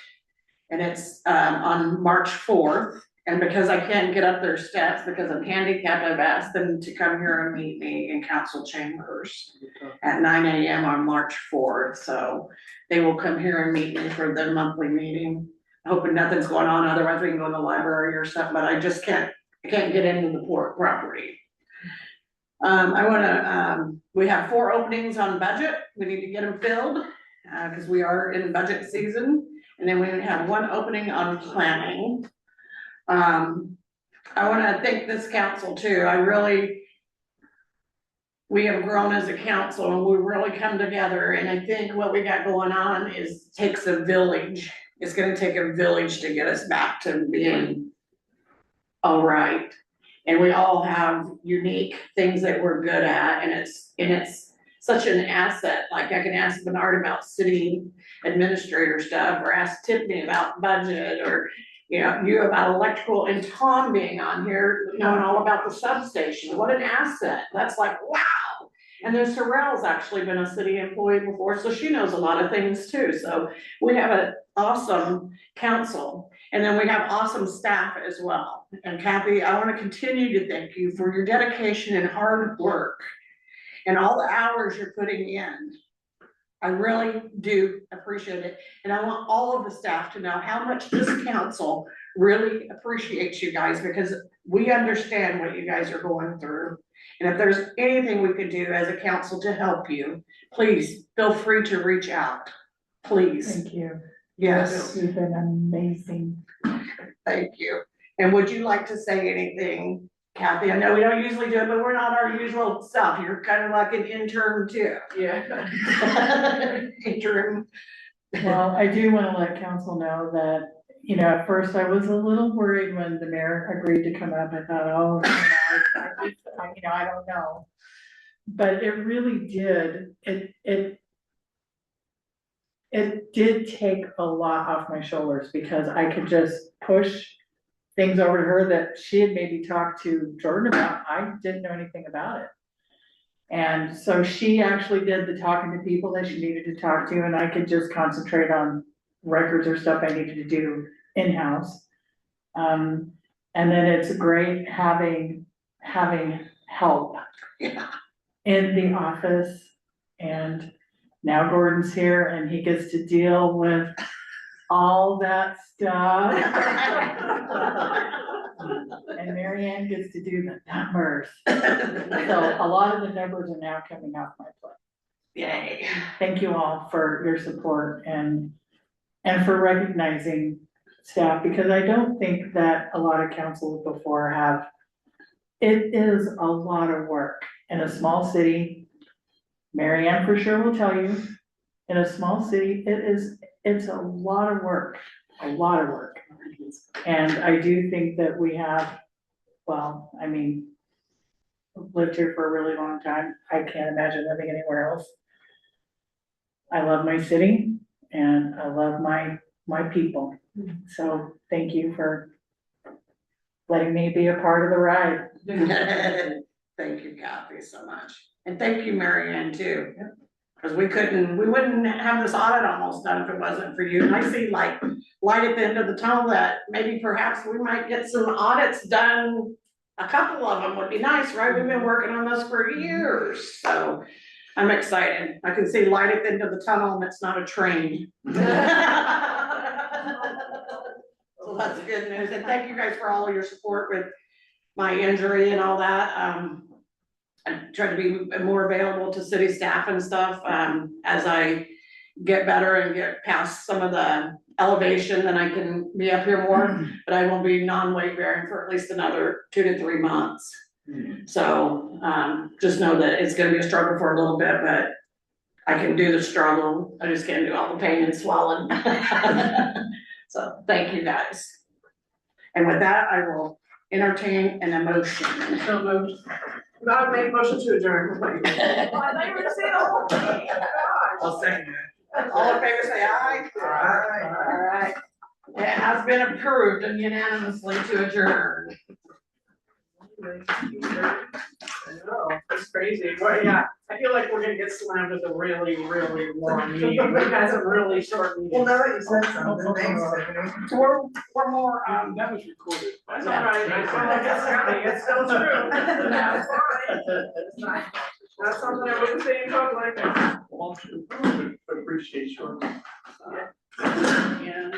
and it's on March 4th. And because I can't get up their steps because I'm handicapped, I've asked them to come here and meet me in council chambers at 9 a.m. on March 4th. So they will come here and meet me for the monthly meeting. Hoping nothing's going on, otherwise we can go in the library or something, but I just can't get into the port property. We have 4 openings on budget. We need to get them filled, because we are in budget season. And then we have 1 opening on planning. I wanna thank this council too. We have grown as a council and we really come together, and I think what we got going on takes a village. It's gonna take a village to get us back to being all right. And we all have unique things that we're good at, and it's such an asset. Like I can ask Bernard about city administrator stuff, or ask Tiffany about budget, or You know, you about electrical and Tom being on here, knowing all about the substation, what an asset, that's like, wow. And then Sorrell's actually been a city employee before, so she knows a lot of things too, so we have an awesome council. And then we have awesome staff as well. And Kathy, I wanna continue to thank you for your dedication and hard work and all the hours you're putting in. I really do appreciate it. And I want all of the staff to know how much this council really appreciates you guys, because we understand what you guys are going through. And if there's anything we could do as a council to help you, please feel free to reach out, please. Thank you. Yes, You've been amazing. thank you. And would you like to say anything, Kathy? I know we don't usually do it, but we're not our usual self. You're kind of like an intern too. Yeah. Interim. Well, I do wanna let council know that, you know, at first I was a little worried when the mayor agreed to come up. I thought, oh, you know, I don't know. But it really did, it did take a lot off my shoulders, because I could just push things over to her that she had maybe talked to Jordan about. I didn't know anything about it. And so she actually did the talking to people that she needed to talk to, and I could just concentrate on records or stuff I needed to do in-house. And then it's great having help in the office. And now Gordon's here and he gets to deal with all that stuff. And Mary Ann gets to do the numbers. So a lot of the numbers are now coming off my plate. Yay. Thank you all for your support and for recognizing staff, because I don't think that a lot of councils before have. It is a lot of work in a small city. Mary Ann for sure will tell you, in a small city, it's a lot of work, And I do think that we have, well, I mean, I've lived here for a really long time. I can't imagine living anywhere else. I love my city and I love my people. So thank you for letting me be a part of the ride. Thank you, Kathy, so much. And thank you, Mary Ann, too. Cause we wouldn't have this audit almost done if it wasn't for you. And I see like light at the end of the tunnel that maybe perhaps we might get some audits done. A couple of them would be nice, right? We've been working on this for years, so I'm excited. I can see light at the end of the tunnel and it's not a train. So that's good news. And thank you guys for all of your support with my injury and all that. I try to be more available to city staff and stuff, as I get better and get past some of the elevation, then I can be up here more, but I will be non-weight bearing for at least another 2 to 3 months. So, just know that it's gonna be a struggle for a little bit, but I can do the struggle. I just can't do all the pain and swelling. So, thank you guys. And with that, I will entertain an emotion. So moved. God, make motion to adjourn. Oh, I thought you were gonna say the whole thing. I'll second that. All in favor, say aye. Aye. All right. It has been approved and unanimously to adjourn. I know, it's crazy. Well, yeah, I feel like we're gonna get slammed with a really, really long meeting. That's a really short meeting. Well, now that you said something, thanks, Stephanie. We're more, That was recorded. That's all right. It's still true. That's fine. It's not something I wouldn't say in public. Well, appreciate your. yeah.